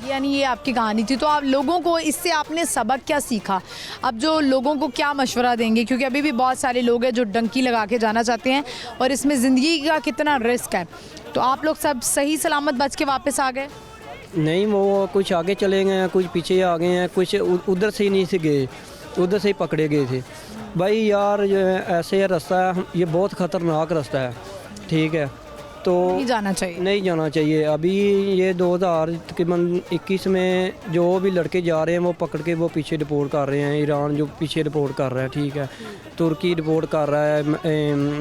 यानी ये आपकी कहानी थी। तो आप लोगों को इससे आपने सबक क्या सीखा? अब जो लोगों को क्या मशवरा देंगे, क्योंकि अभी भी बहुत सारे लोग हैं जो डंकी लगा के जाना चाहते हैं और इसमें ज़िंदगी का कितना रिस्क है। तो आप लोग सब सही सलामत बच के वापस आ गए? नहीं, वो कुछ आगे चले गए हैं, कुछ पीछे आ गए हैं, कुछ उधर से ही नहीं से गए, उधर से ही पकड़े गए थे। भाई यार ये ऐसे रास्ता है, ये बहुत ख़तरनाक रास्ता है, ठीक है, तो नहीं जाना चाहिए। नहीं जाना चाहिए। अभी ये 2021 में जो भी लड़के जा रहे हैं वो पकड़ के वो पीछे डिपोर्ट कर रहे हैं। ईरान जो पीछे डिपोर्ट कर रहा है, ठीक है, तुर्की डिपोर्ट कर रहा है,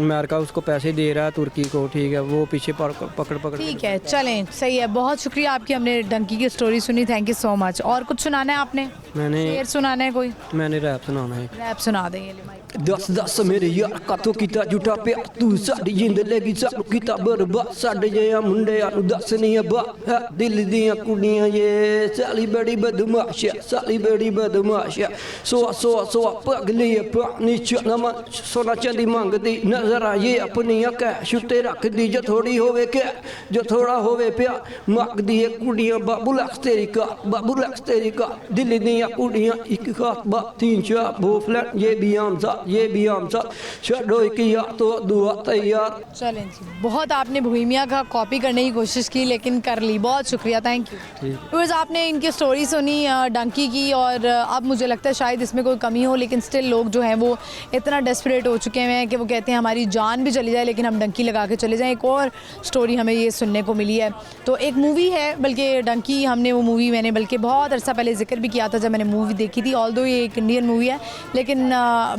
अमेरिका उसको पैसे दे रहा है तुर्की को, ठीक है, वो पीछे पकड़ ठीक है, चलें, सही है, बहुत शुक्रिया आपकी, हमने डंकी की स्टोरी सुनी, थैंक यू सो मच। और कुछ सुनाना है आपने? मैंने शेर सुनाना है कोई? मैंने रैप सुनाना है। रैप सुना देंगे। ले माइक। 10 मेरे यार कातों kita juta pihak tu saat जिंदगी सब kita berbuat sadaya मुंडे anu 10 नहीं अब दिल दिया कुड़ियां ये साली बड़ी बदमाश, साली बड़ी बदमाश, सो पगली पानी चनमा सोना चांदी मांगती नजर ये अपनी अका छुट्टे रख दी जो थोड़ी होवे क्या, जो थोड़ा होवे प्या मांग दी कुड़ियां बाबू लक्स तेरी का दिल दिया कुड़ियां एक खास बात 3 4 वो फ्लैट ये भी हम साथ छड़ो किया तो दुआ तैयार। चलें जी, बहुत आपने भूमिया का कॉपी करने की कोशिश की लेकिन कर ली, बहुत शुक्रिया, थैंक यू। व्यूअर्स, आपने इनकी स्टोरी सुनी डंकी की, और अब मुझे लगता है शायद इसमें कोई कमी हो, लेकिन स्टिल लोग जो हैं वो इतना डेस्परेट हो चुके हैं कि वो कहते हैं हमारी जान भी चली जाए लेकिन हम डंकी लगा के चले जाएं। एक और स्टोरी हमें ये सुनने को मिली है। तो एक मूवी है, बल्कि डंकी, हमने वो मूवी मैंने बल्कि बहुत अरसा पहले जिक्र भी किया था जब मैंने मूवी देखी थी, ऑल्दो ये एक इंडियन मूवी है, लेकिन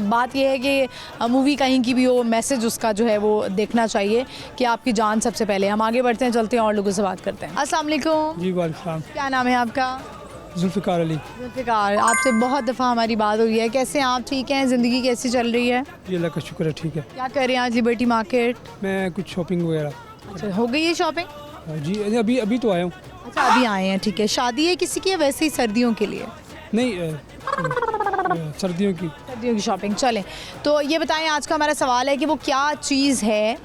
बात यह है कि मूवी कहीं की भी हो, मैसेज उसका जो है वो देखना चाहिए कि आपकी जान सबसे पहले। हम आगे बढ़ते हैं, चलते हैं और लोगों से बात करते हैं। अस्सलाम वालेकुम। जी वालेकुम। क्या नाम है आपका? जुल्फ़िकार अली। जुल्फ़िकार, आपसे बहुत दफ़ा हमारी बात हुई है, कैसे हैं आप? ठीक हैं? ज़िंदगी कैसी चल रही है? जी अल्लाह का शुक्र है, ठीक है। क्या कर रहे हैं आज लिबर्टी मार्केट? मैं कुछ शॉपिंग वगैरह। अच्छा, हो गई है शॉपिंग? जी अभी तो आया हूँ। अच्छा, अभी आए हैं, ठीक है। शादी है किसी की, वैसे ही सर्दियों के लिए? नहीं, सर्दियों की शॉपिंग। चलें, तो ये बताएं, आज का हमारा सवाल है कि वो क्या चीज़ है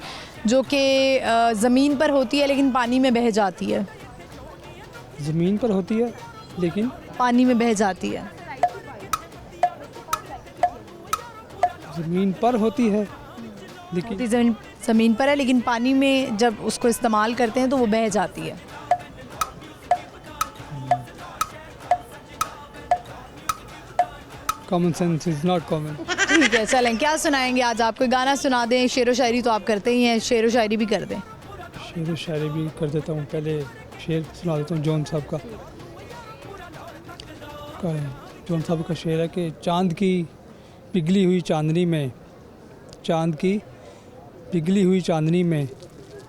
जो कि ज़मीन पर होती है लेकिन पानी में बह जाती है? ज़मीन पर होती है लेकिन पानी में बह जाती है। ज़मीन पर होती है लेकिन ज़मीन पर है लेकिन पानी में जब उसको इस्तेमाल करते हैं तो वो बह जाती है। Common sense is not common. ठीक है, चलें, क्या सुनाएंगे आज आप? कोई गाना सुना दें, शेर व शायरी तो आप करते ही हैं, शेर व शायरी भी कर दें। शेर व शायरी भी कर देता हूँ। पहले शेर सुना देता हूँ जॉन साहब का। जॉन साहब का शेर है कि चांद की पिघली हुई चांदनी में, चांद की पिघली हुई चांदनी में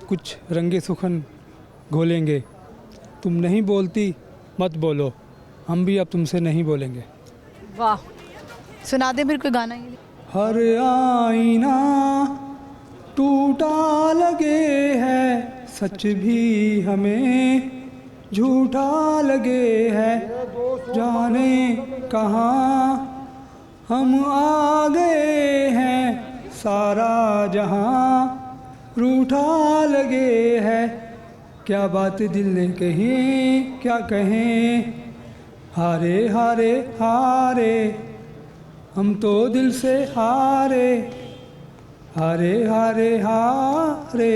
कुछ रंगे सुखन घोलेंगे। तुम नहीं बोलती मत बोलो, हम भी अब तुमसे नहीं बोलेंगे। वाह, सुना दे फिर कोई गाना ये। हर आईना टूटा लगे है, सच भी हमें झूठा लगे है। जाने कहाँ हम आ गए हैं, सारा जहां रूठा लगे है। क्या बात दिल ने कही क्या कहें, हारे हारे हारे हम तो दिल से हारे, हारे हारे हारे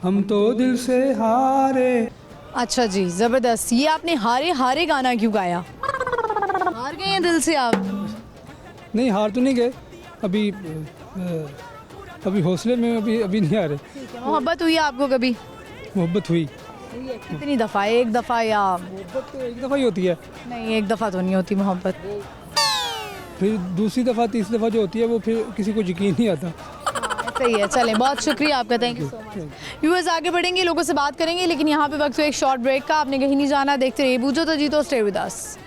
हम तो दिल से हारे। अच्छा जी, ज़बरदस्त। ये आपने हारे हारे गाना क्यों गाया? हार गए हैं दिल से आप? नहीं, हार तो नहीं गए अभी, अभी हौसले में अभी नहीं आ रहे। ठीक है। मोहब्बत हुई आपको कभी? मोहब्बत हुई, कितनी दफ़ा? एक दफ़ा या? मोहब्बत तो एक दफ़ा ही होती है, नहीं, एक दफ़ा तो नहीं होती मोहब्बत। फिर दूसरी दफ़ा तीसरी दफ़ा जो होती है वो फिर किसी को यकीन नहीं आता। सही है, चलें, बहुत शुक्रिया आपका, thank you so much. Viewers आगे बढ़ेंगे, लोगों से बात करेंगे, लेकिन यहाँ पे वक्त हुआ एक शॉर्ट ब्रेक का। आपने कहीं नहीं जाना, देखते रहिए बूझो तो जीतो, stay with us.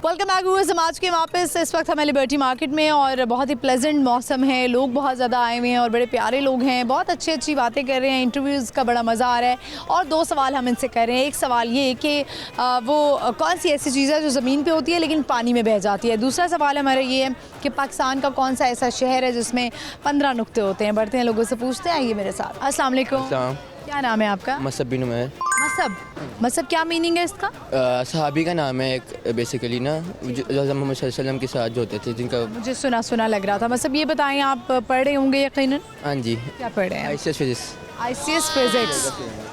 Welcome back viewers, समाज के वापस। इस वक्त हमें लिबर्टी मार्केट में और बहुत ही प्लेजेंट मौसम है, लोग बहुत ज़्यादा आए हुए हैं और बड़े प्यारे लोग हैं, बहुत अच्छी अच्छी बातें कर रहे हैं, इंटरव्यूज़ का बड़ा मज़ा आ रहा है। और दो सवाल हम इनसे कर रहे हैं। एक सवाल ये कि वो कौन सी ऐसी चीज़ है जो ज़मीन पे होती है लेकिन पानी में बह जाती है। दूसरा सवाल हमारा ये है कि पाकिस्तान का कौन सा ऐसा शहर है जिसमें 15 नुक्ते होते हैं। बढ़ते हैं, लोगों से पूछते हैं, आइए मेरे साथ। अस्सलाम वालेकुम, क्या नाम है आपका? मसब बिन उमैर। मसब, मसब क्या मीनिंग है इसका? सहाबी का नाम है एक, बेसिकली ना, जो हज़रत मोहम्मद सल्लल्लाहु अलैहि वसल्लम के साथ जो होते थे, जिनका मुझे सुना सुना लग रहा था। मसब ये बताएं, आप पढ़ रहे होंगे यकीनन? हाँ जी, क्या पढ़ रहे हैं? ICS physics. ICS physics.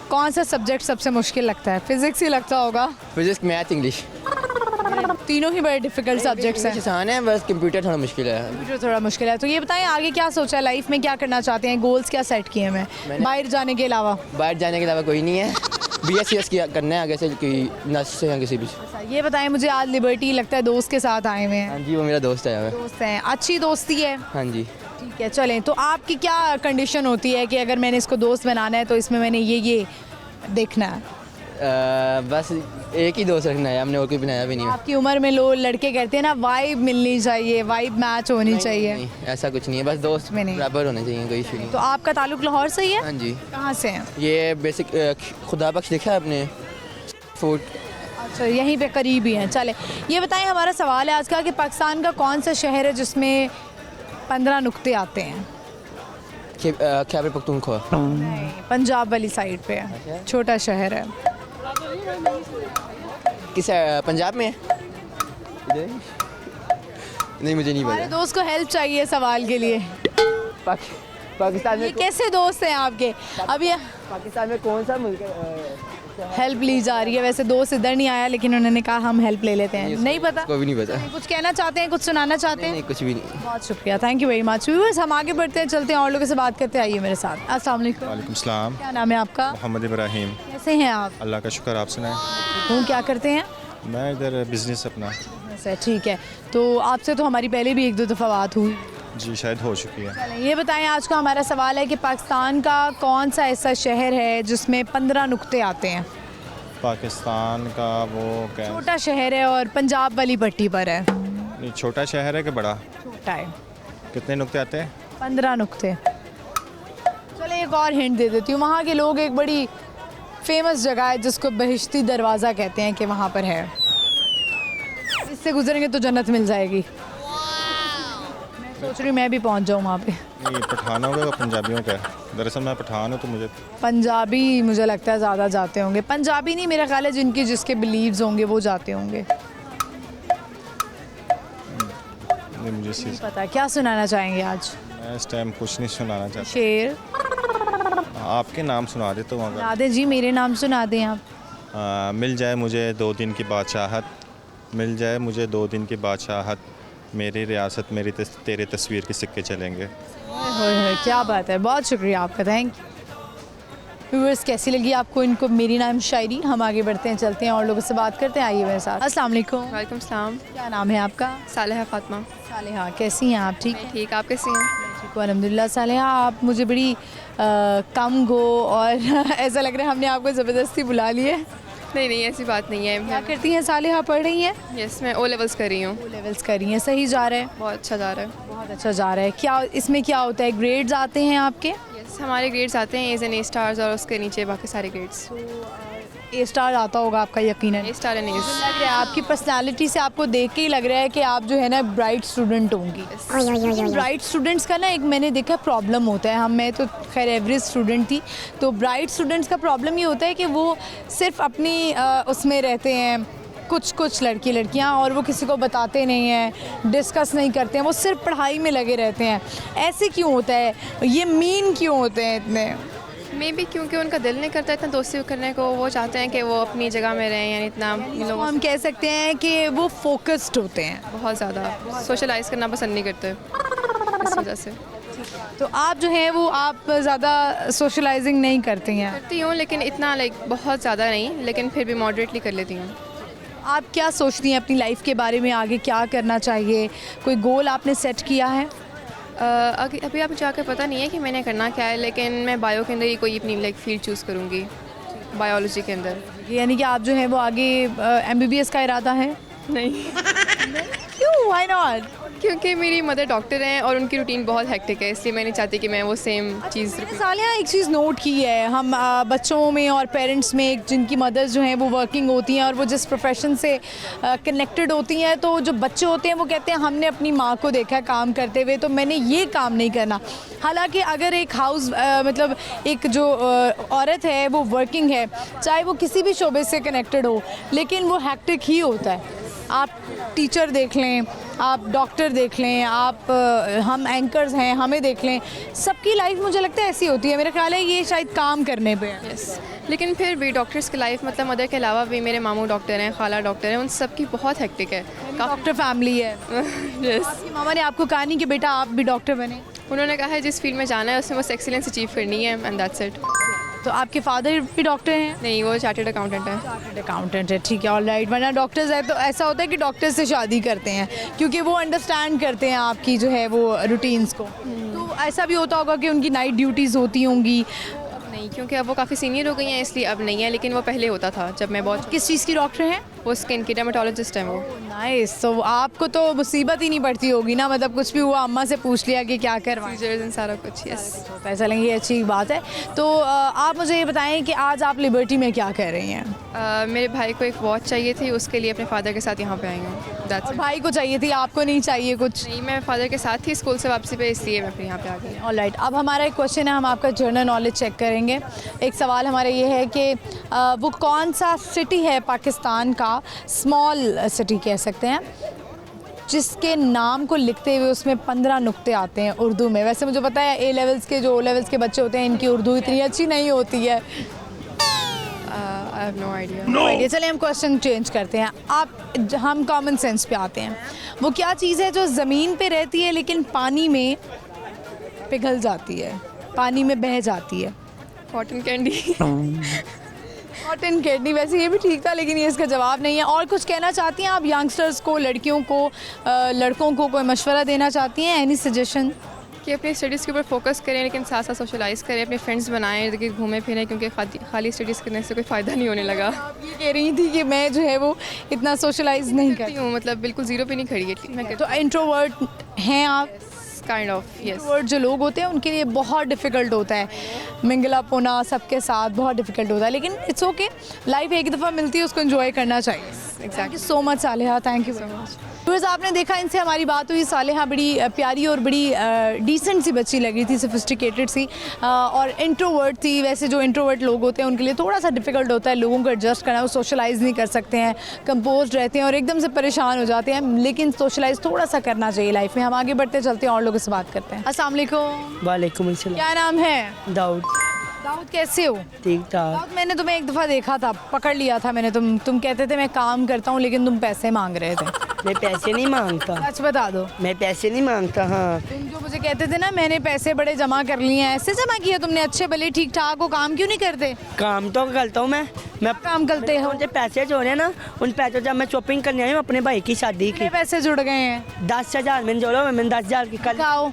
कौन सा सब्जेक्ट सबसे मुश्किल लगता है? फिजिक्स ही लगता होगा। फिजिक्स, मैथ, इंग्लिश, तीनों ही बड़े डिफिकल्ट सब्जेक्ट्स हैं। आसान है, बस कंप्यूटर थोड़ा मुश्किल है। कंप्यूटर थोड़ा मुश्किल है। तो ये बताएं, आगे क्या सोचा है लाइफ में, क्या करना चाहते हैं, गोल्स क्या सेट किए हैं बाहर जाने के अलावा? बाहर जाने के अलावा कोई नहीं है, BSc किया करना है आगे से, कोई नर्स से या किसी भी। ये बताएं मुझे, आज लिबर्टी लगता है दोस्त के साथ आए हुए हैं। हाँ जी, वो मेरा दोस्त है। दोस्त हैं, अच्छी दोस्ती है? हाँ जी। ठीक है, चलें। तो आपकी क्या कंडीशन होती है कि अगर मैंने इसको दोस्त बनाना है तो इसमें मैंने ये देखना है? बस एक ही दोस्त रखना है, हमने और कोई बनाया भी नहीं है। आपकी उम्र में लोग लड़के कहते हैं ना, वाइब मिलनी चाहिए, वाइब मैच होनी चाहिए। नहीं, ऐसा कुछ नहीं है, बस दोस्त में नहीं, बराबर होने चाहिए, कोई इशू नहीं। तो आपका ताल्लुक लाहौर से ही है? हाँ जी। कहाँ से हैं? ये बेसिक खुदा बख्श देखा है आपने, फूड। अच्छा, यहीं पे करीब ही हैं। चले, ये बताएं, हमारा सवाल है आज का कि पाकिस्तान का कौन सा शहर है जिसमें 15 नुक्ते आते हैं? खैबर पख्तूनख्वा। पंजाब वाली साइड पे है, छोटा शहर है। किस पंजाब में है? नहीं, मुझे नहीं हमारे पता। दोस्त को हेल्प चाहिए सवाल के लिए। पाकिस्तान ये में कैसे दोस्त हैं आपके? अब ये पाकिस्तान में कौन सा मुल्क है? हेल्प ली जा रही है। वैसे दोस्त इधर नहीं आया, लेकिन उन्होंने कहा हम हेल्प ले लेते हैं। नहीं पता? कोई भी नहीं पता। कुछ कहना चाहते हैं, कुछ सुनाना चाहते हैं? नहीं, कुछ भी नहीं। बहुत शुक्रिया, thank you very much. Viewers, हम आगे बढ़ते हैं, चलते हैं और लोगों से बात करते हैं। आइए मेरे साथ। अस्सलाम वालेकुम। वालेकुम सलाम। क्या नाम है आपका? मोहम्मद इब्राहिम। कैसे हैं आप? अल्लाह का शुक्र, आप सुनाएं। वो क्या करते हैं? मैं इधर बिज़नेस अपना। अच्छा, ठीक है। तो आपसे तो हमारी पहले भी 1-2 दफ़ा बात हुई। जी, शायद हो चुकी है। चलें, ये बताएं, आज का हमारा सवाल है कि पाकिस्तान का कौन सा ऐसा शहर है जिसमें 15 नुक्ते आते हैं? पाकिस्तान का वो क्या? छोटा शहर है और पंजाब वाली पट्टी पर है। नहीं, छोटा शहर है कि बड़ा? छोटा है। कितने नुक्ते आते हैं? 15 नुक्ते। चले, एक और हिंट दे देती हूँ। वहाँ के लोग, एक बड़ी फेमस जगह है जिसको बहिश्ती दरवाज़ा कहते हैं, कि वहाँ पर है। इससे गुजरेंगे तो जन्नत मिल जाएगी। मैं सोच रही हूँ मैं भी पहुँच जाऊँ वहाँ पे। ये पठानों का, पंजाबियों का है। दरअसल मैं पठान हूँ, तो मुझे पंजाबी मुझे लगता है ज़्यादा जाते होंगे। पंजाबी नहीं, मेरा ख्याल है जिनकी जिसके बिलीव्स होंगे वो जाते होंगे। नहीं, मुझे नहीं पता। क्या सुनाना चाहेंगे आज? मैं इस टाइम कुछ नहीं सुनाना चाहता। शेर आपके नाम सुना देता हूँ सुना दें जी, मेरे नाम सुना दें आप। मिल जाए मुझे 2 दिन की बादशाहत, मिल जाए मुझे 2 दिन की बादशाहत, मेरी रियासत मेरी तेरे तस्वीर के सिक्के चलेंगे। क्या बात है, बहुत शुक्रिया आपका, थैंक यू। व्यूअर्स, कैसी लगी आपको इनको मेरी नाम शायरी? हम आगे बढ़ते हैं, चलते हैं और लोगों से बात करते हैं, आइए मेरे साथ। अस्सलाम वालेकुम। वालेकुम सलाम। क्या नाम है आपका? सालेहा फातिमा। सालेहा, कैसी हैं आप? ठीक मैं ठीक, आप कैसी हैं? ठीक हूँ अल्हम्दुलिल्लाह। सालेहा, आप मुझे बड़ी कम गो और ऐसा लग रहा है हमने आपको ज़बरदस्ती बुला लिया है। नहीं, ऐसी बात नहीं है। क्या करती हैं सालेहा? पढ़ रही हैं? यस, मैं ओ लेवल्स कर रही हूँ। ओ लेवल्स कर रही हैं, सही जा रहा है? बहुत अच्छा जा रहा है। बहुत अच्छा जा रहा है। क्या इसमें क्या होता है, ग्रेड्स आते हैं आपके? यस, हमारे ग्रेड्स आते हैं एज एन ए स्टार्स और उसके नीचे बाकी सारे ग्रेड्स। ए स्टार आता होगा आपका यकीनन? ए स्टार एंड एज। लग रहा है आपकी पर्सनालिटी से, आपको देख के ही लग रहा है कि आप जो है ना ब्राइट स्टूडेंट होंगी। ब्राइट स्टूडेंट्स का ना एक मैंने देखा प्रॉब्लम होता है, मैं तो खैर एवरेज स्टूडेंट थी, तो ब्राइट स्टूडेंट्स का प्रॉब्लम ये होता है कि वो सिर्फ अपनी उसमें रहते हैं, कुछ लड़कियां, और वो किसी को बताते नहीं हैं, डिस्कस नहीं करते हैं, वो सिर्फ पढ़ाई में लगे रहते हैं। ऐसे क्यों होता है? ये मीन क्यों होते हैं इतने? मे भी क्योंकि उनका दिल नहीं करता इतना दोस्ती करने को, वो चाहते हैं कि वो अपनी जगह में रहें, यानी इतना लोग हम कह सकते हैं कि वो फोकस्ड होते हैं, बहुत ज़्यादा सोशलाइज करना पसंद नहीं करते इस वजह से। तो आप जो है वो आप ज़्यादा सोशलाइजिंग नहीं करती हैं? करती हूँ लेकिन इतना बहुत ज़्यादा नहीं, लेकिन फिर भी मॉडरेटली कर लेती हूँ। आप क्या सोचती हैं अपनी लाइफ के बारे में, आगे क्या करना चाहिए? कोई गोल आपने सेट किया है? अभी आप जाकर पता नहीं है कि मैंने करना क्या है, लेकिन मैं बायो के अंदर ही कोई अपनी फील्ड चूज़ करूँगी, बायोलॉजी के अंदर। यानी कि आप जो है वो आगे MBBS का इरादा है? नहीं। क्यों, व्हाई नॉट? क्योंकि मेरी मदर डॉक्टर हैं और उनकी रूटीन बहुत हेक्टिक है, इसलिए मैं नहीं चाहती कि मैं वो सेम चीज़। सालिया, एक चीज़ नोट की है हम बच्चों में और पेरेंट्स में, जिनकी मदर्स जो हैं वो वर्किंग होती हैं और वो जिस प्रोफेशन से कनेक्टेड होती हैं, तो जो बच्चे होते हैं वो कहते हैं हमने अपनी माँ को देखा है काम करते हुए, तो मैंने ये काम नहीं करना। हालांकि अगर एक मतलब एक जो औरत है वो वर्किंग है, चाहे वो किसी भी शोबे से कनेक्टेड हो, लेकिन वो हेक्टिक ही होता है। आप टीचर देख लें, आप डॉक्टर देख लें, आप हम एंकर्स हैं, हमें देख लें, सबकी लाइफ मुझे लगता है ऐसी होती है। मेरा ख्याल है ये शायद काम करने पे है। यस, लेकिन फिर भी डॉक्टर्स की लाइफ, मतलब मदर के अलावा भी मेरे मामू डॉक्टर हैं, खाला डॉक्टर हैं, उन सबकी बहुत हेक्टिक है, डॉक्टर फैमिली है। यस। आपकी मामा ने आपको कहा नहीं कि बेटा आप भी डॉक्टर बने? उन्होंने कहा है जिस फील्ड में जाना है उसमें बस एक्सीलेंस अचीव करनी है, एंड दैट्स इट। तो आपके फादर भी डॉक्टर हैं? नहीं, वो चार्टर्ड अकाउंटेंट है। चार्टर्ड अकाउंटेंट है, ठीक है, ऑल राइट। वरना डॉक्टर्स है तो ऐसा होता है कि डॉक्टर से शादी करते हैं क्योंकि वो अंडरस्टैंड करते हैं आपकी जो है वो रूटीन्स को। तो ऐसा भी होता होगा कि उनकी नाइट ड्यूटीज़ होती होंगी? नहीं, क्योंकि अब वो काफ़ी सीनियर हो गई हैं इसलिए अब नहीं है, लेकिन वो पहले होता था जब मैं बहुत। किस चीज़ की डॉक्टर हैं? वो स्किन की डर्मेटोलॉजिस्ट हैं वो। नाइस। तो आपको तो मुसीबत ही नहीं पड़ती होगी ना, मतलब कुछ भी हुआ अम्मा से पूछ लिया कि क्या करवाएं, सीजर्स सारा कुछ। यस, पैसा लेंगे, ये अच्छी बात है। तो आप मुझे ये बताएं कि आज आप लिबर्टी में क्या कर रही हैं? मेरे भाई को एक वॉच चाहिए थी, उसके लिए अपने फादर के साथ यहाँ पे आई हूँ। और भाई को चाहिए थी, आपको नहीं चाहिए कुछ? नहीं, मैं फादर के साथ थी स्कूल से वापसी पे, इसलिए मैं फिर यहाँ पे आ गई। All right. अब हमारा एक क्वेश्चन है, हम आपका जनरल नॉलेज चेक करेंगे। एक सवाल हमारा ये है कि वो कौन सा सिटी है पाकिस्तान का, स्मॉल सिटी कह सकते हैं, जिसके नाम को लिखते हुए उसमें 15 नुक्ते आते हैं उर्दू में? वैसे मुझे पता है A लेवल्स के जो O लेवल्स के बच्चे होते हैं इनकी उर्दू इतनी अच्छी नहीं होती है। I have no idea। चलिए हम क्वेश्चन चेंज करते हैं। हम कॉमन सेंस पे आते हैं। वो क्या चीज़ है जो ज़मीन पे रहती है लेकिन पानी में पिघल जाती है, पानी में बह जाती है? Cotton candy. कॉटन कैंडी, वैसे ये भी ठीक था लेकिन ये इसका जवाब नहीं है। और कुछ कहना चाहती हैं आप यंगस्टर्स को, लड़कियों को, लड़कों को कोई मशवरा देना चाहती हैं? Any suggestion? कि अपनी स्टडीज़ के ऊपर फोकस करें लेकिन साथ साथ सोशलाइज़ करें, अपने फ्रेंड्स बनाएं, इर्द गिर्द घूमें फिरें, क्योंकि खाली स्टडीज़ करने से कोई फ़ायदा नहीं होने लगा। आप ये कह रही थी कि मैं जो है वो इतना सोशलाइज नहीं करती हूँ, मतलब बिल्कुल ज़ीरो पे नहीं खड़ी है मैं। तो इंट्रोवर्ट हैं आप? Kind of, yes. इंट्रोवर्ट जो लोग होते हैं उनके लिए बहुत डिफ़िकल्ट होता है मिंगल अप होना सबके साथ, बहुत डिफ़िकल्ट होता है, लेकिन इट्स ओके, लाइफ एक दफ़ा मिलती है, उसको एंजॉय करना चाहिए। Thank you so much Saleha, thank you so much. Viewers, आपने देखा इनसे हमारी बात हुई। सालेहा बड़ी प्यारी और बड़ी डिसेंट सी बच्ची लग रही थी, सोफिस्टिकेटेड सी, और इंट्रोवर्ट थी। वैसे जो इंट्रोवर्ट लोग होते हैं उनके लिए थोड़ा सा डिफ़िकल्ट होता है लोगों को एडजस्ट करना, वो सोशलाइज़ नहीं कर सकते हैं, कंपोज रहते हैं और एकदम से परेशान हो जाते हैं, लेकिन सोशलाइज़ थोड़ा सा करना चाहिए लाइफ में। हम आगे बढ़ते चलते हैं और लोगों से बात करते हैं। अस्सलाम वालेकुम। वालेकुम अस्सलाम। क्या नाम है? दाऊद। दाऊद कैसे हो? ठीक ठाक। दाऊद मैंने तुम्हें एक दफ़ा देखा था, पकड़ लिया था मैंने, तुम कहते थे मैं काम करता हूँ लेकिन तुम पैसे मांग रहे थे। मैं पैसे नहीं मांगता। सच बता दो। मैं पैसे नहीं मांगता। हाँ, तुम जो मुझे कहते थे ना मैंने पैसे बड़े जमा कर लिए हैं, ऐसे जमा किए तुमने? अच्छे भले ठीक ठाक हो, काम क्यों नहीं करते? काम तो करता हूँ मैं काम करते हो? मुझे पैसे जो है ना, उन पैसों जब मैं शॉपिंग करने आई हूँ अपने भाई की शादी की, पैसे जुड़ गए हैं। 10,000 मैंने जोड़ा, मैंने 10,000 की कल। खाओ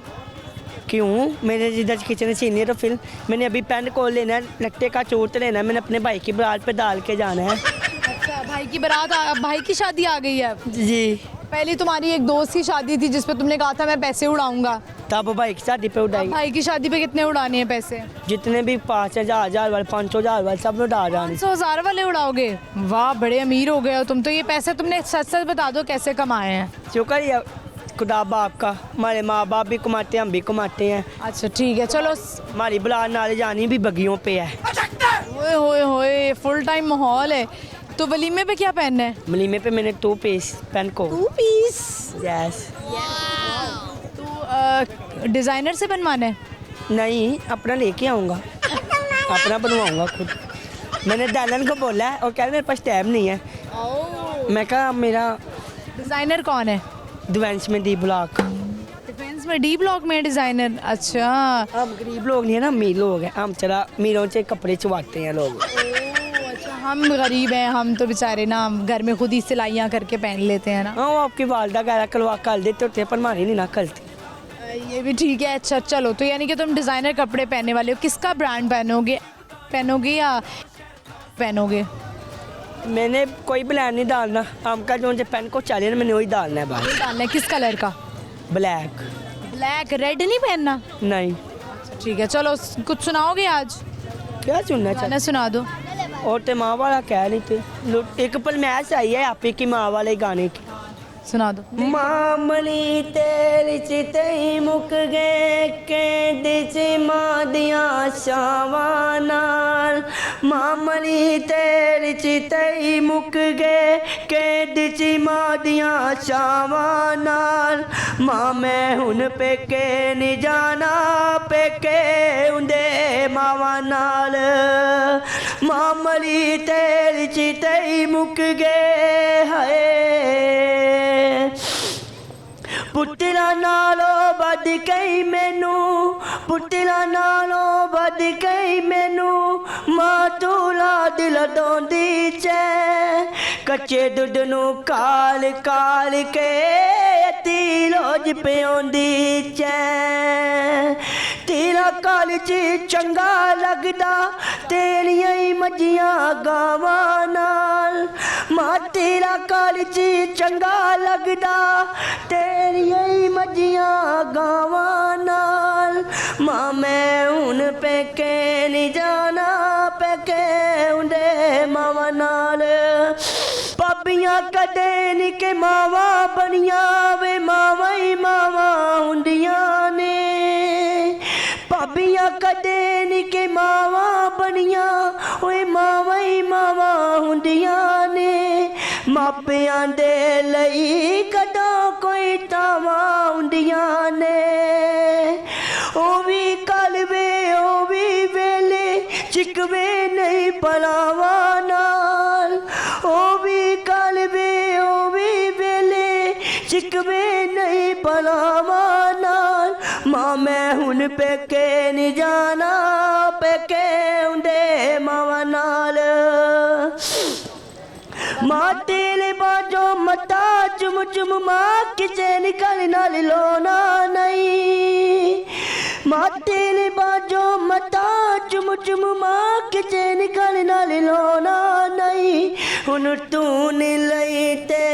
क्यों? मेरे जिधर किचन सीनियर तो फिर मैंने अभी पेन कोल लेना है, लट्टे का चोट लेना है, मैंने अपने भाई की बारात पे डाल के जाना है। अच्छा, भाई की बारात भाई की शादी आ गई है जी। पहली तुम्हारी एक दोस्त की शादी थी जिस पे तुमने कहा था मैं पैसे उड़ाऊंगा, तब भाई की शादी पे उड़ाई। भाई की शादी पे कितने उड़ाने हैं पैसे? जितने भी 5,000 वाले, 500,000 वाले सब उड़ा जाने। 500,000 वाले उड़ाओगे? वाह, बड़े अमीर हो गए हो तुम तो। ये पैसे तुमने सच सच बता दो कैसे कमाए हैं? शुक्र है खुदा बाप का, हमारे माँ बाप भी कमाते हैं, हम भी कमाते हैं। अच्छा ठीक है, चलो। हमारी बुलान नाले जानी भी बगियों पे है। ओए होए होए, फुल टाइम माहौल है। तो वलीमे पे क्या पहनना है? वलीमे पे मैंने 2 पीस पेन को। 2 पीस? यस। तो डिज़ाइनर से बनवाना है? नहीं, अपना लेके आऊँगा, अपना बनवाऊँगा खुद। मैंने डालन को बोला है और कह रहे मेरे पास टाइम नहीं है। मैं कहा मेरा डिज़ाइनर कौन है? डिफेंस में डी ब्लॉक। डिफेंस में डी ब्लॉक में डिज़ाइनर? अच्छा, हम गरीब लोग नहीं है ना, अमीर लोग हैं हम। चला अमीरों से कपड़े चुवाते हैं लोग। अच्छा, हम गरीब हैं, हम तो बेचारे ना घर में खुद ही सिलाइयाँ करके पहन लेते हैं ना। हाँ, वो आपकी वालदा कह करवा कर देते होते पर हमारी नहीं ना करती। ये भी ठीक है। अच्छा चलो, तो यानी कि तुम डिज़ाइनर कपड़े पहनने वाले हो। किसका ब्रांड पहनोगे या पहनोगे? मैंने कोई ब्रांड नहीं डालना, हमका जो मुझे पेन को चाहिए ना मैंने वही डालना है बस। डालना है किस कलर का? ब्लैक। ब्लैक, रेड नहीं पहनना? नहीं। अच्छा ठीक है, चलो कुछ सुनाओगे आज? क्या सुनना गाना चाहिए? सुना दो। और ते माँ वाला कह रही थी, एक पल मैच आई है आप ही की माँ वाले गाने की। सुना दो। मामली तेरे चिते मुक गए कैद च मां दियां शावां नाल। मामली तेरे चिते मुक गए कैद च मां दियां शावां नाल। मां मैं हुन पेके नहीं जाना, पेके उंदे मावां नाल। मामली तेरे चिते मुक गए हाय, पुत्तरा नालों बद गई मैनू, पुत्तरा नालों बद गई मैनू। मां तूला दिल दोंदी चै, कच्चे दुध नू काल काल के ती रोज पियोंदी चै। तेरा काल च चंगा लगदा तेरियां ही मजियां गावां नाल। मां तेरा काल च चंगा लगदा तेरियां ही मजियां गावां नाल। मां मैं हुन पेके नहीं जाना, पेके उंदे मावां नाल। भाबियां कदे नी के मावां बनियां वे, मावां ही मावां हुंदियां ने। भाबियां कदे नी के मावां बनियां, ओए मावां ही मावां हुंदियां ने। मापियां दे लई कदों कोई तावां हुंदियां ने। ओ भी कल वे ओ भी वेले चिकवे नहीं पलावां नाल। ओ भी कल वे ओ भी वेले चिकवे नहीं पलावां नाल। मां मैं हुन पेके नहीं जाना, पेके उंदे मावां नाल। मां तेरे बाजो मता चुम चुम, मां किसे निकल नाल लोना नहीं। मां तेरे बाजो मता चुम चुम, मां किसे निकल नाल लोना नहीं। हुन तू नी लई ते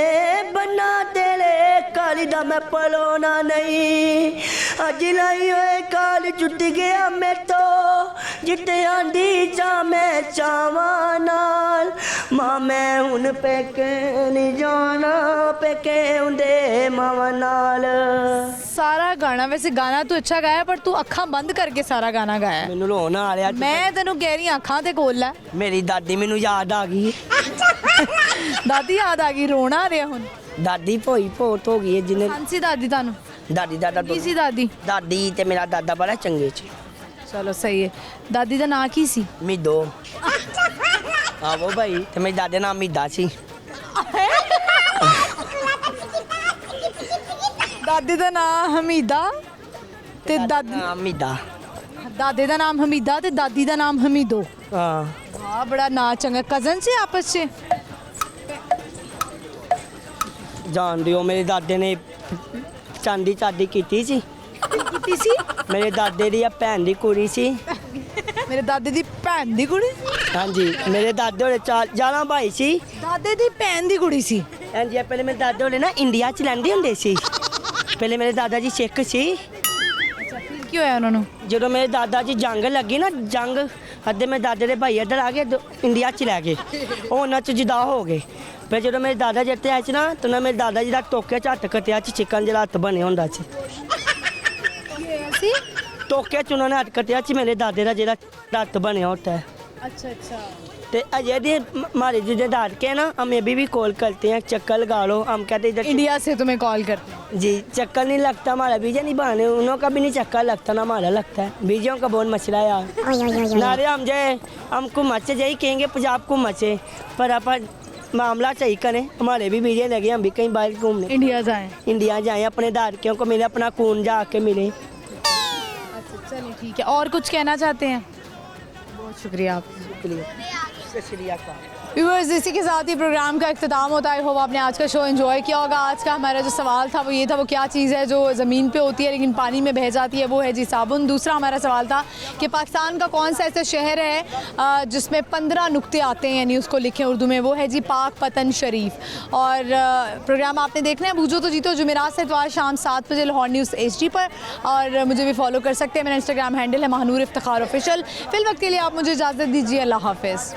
बना तेरे काली दा मैं पलोना नहीं। अज लाई होए काल जुट गया मैं तो, जिते आंदी जा मैं चावां नाल। मां मैं हुन पेके नहीं जाना, पेके उंदे मावां नाल। सारा गाना, वैसे गाना तू अच्छा गाया पर तू अखां बंद करके सारा गाना गाया। मैनू रोना आ रहा। मैं तेनू कह रही अखां ते खोल लै। मेरी दादी मैनू याद आ गई। दादी याद आ गई, रोना आ रहा हुन। दादी भोई भोत हो गई है जिन्हें। कौन सी दादी तानू? दादी दादा की सी दादी? दादी ते मेरा दादा बड़ा चंगे च। चलो सही है। दादी का नाम की सी? मिदो आहो भाई ते मेरे दादे नाम मिदा सी। दादी का नाम हमीदा ते दादी नाम मिदा। दादे का नाम हमीदा ते दादी का नाम हमीदो। हाँ वाह बड़ा ना चंगा। कजन से आपस से? जान दियो मेरे दादे ने चांदी चादी की सी। ਕੀਤੀ ਸੀ? मेरे दादे दी भैन दी कुड़ी सी। ਮੇਰੇ ਦਾਦੇ ਦੀ ਭੈਣ ਦੀ ਕੁੜੀ? हाँ जी मेरे दादे होरे 11 भाई सी। ਦਾਦੇ ਦੀ ਭੈਣ ਦੀ ਕੁੜੀ ਸੀ? हाँ जी पहले मेरे दादे होरे ना इंडिया च लैंदे हुंदे सी। पहले मेरे दादा जी सिख सी। ਅੱਛਾ ਫਿਰ ਕੀ ਹੋਇਆ ਉਹਨਾਂ ਨੂੰ? ਜਦੋਂ ਮੇਰੇ ਦਾਦਾ ਜੀ ਜੰਗ ਲੱਗੀ ਨਾ ਜੰਗ ਅੱਧੇ ਮੇਰੇ ਦਾਦੇ ਦੇ ਭਾਈ ਇੱਧਰ ਆ ਗਏ ਇੰਡੀਆ ਚ ਲੈ ਗਏ ਉਹ ਉਹਨਾਂ ਚ ਜੁਦਾ ਹੋ ਗਏ ਫਿਰ ਜਦੋਂ ਮੇਰੇ ਦਾਦਾ ਜੀ ਇੱਥੇ ਆਏ ਸੀ ਨਾ ਤਾਂ ਉਹਨਾਂ ਮੇਰੇ ਦਾਦਾ ਜੀ ਦਾ ਟੋਕੇ ਝੱਟ ਕਟਿਆ ਚ ਚਿਕਨ ਜਿਹੜਾ ਹੱਥ ਬਣੇ ਹੁੰਦਾ ਸੀ ਕੀ ਹੋਇਆ ਸੀ? ਟੋਕੇ ਚ ਉਹਨਾਂ ਨੇ ਹੱਥ ਕਟਿਆ ਚ ਮੇਰੇ ਦਾਦੇ ਦਾ ਜਿਹੜਾ ਹੱਥ ਬਣਿਆ ਹੁੰਦਾ है अच्छा अच्छा। तो अजय दी हमारे जो दादके हैं ना हम अभी भी कॉल करते हैं चक्कर लगा लो हम कहते इधर इंडिया से तुम्हें कॉल करते हैं? जी चक्कर नहीं लगता हमारा वीजा नहीं बहाने उन्हों का भी नहीं चक्कर लगता ना हमारा लगता है वीजों का बहुत मसला है यार नारे हम जाए हम घूमचे जाए कहेंगे पंजाब घूमचे पर आप मामला सही करें हमारे भी वीजे लगे हम भी कहीं बाहर घूमने इंडिया जाएं। इंडिया जाएँ अपने दादकियों को मिले अपना खून जाके मिले। अच्छा चलिए ठीक है। और कुछ कहना चाहते हैं? बहुत शुक्रिया आप। व्यूअर्स इसी के साथ ही प्रोग्राम का इख्तिताम होता है। होप आपने आज का शो एंजॉय किया होगा। आज का हमारा जो सवाल था वो ये था वो क्या चीज़ है जो ज़मीन पे होती है लेकिन पानी में बह जाती है? वो है जी साबुन। दूसरा हमारा सवाल था कि पाकिस्तान का कौन सा ऐसा शहर है जिसमें 15 नुक्ते आते हैं यानी उसको लिखें उर्दू में? वो है जी पाकपतन शरीफ। और प्रोग्राम आपने देखना है बूझो तो जीतो जुमेरात से इतवार शाम 7 बजे लाहौर न्यूज़ HD पर। और मुझे भी फॉलो कर सकते हैं। मेरा इंस्टाग्राम हैंडल है महानूर इफ्तिखार ऑफिशियल। फिल वक्त के लिए आप मुझे इजाज़त दीजिए। अल्लाह हाफिज़।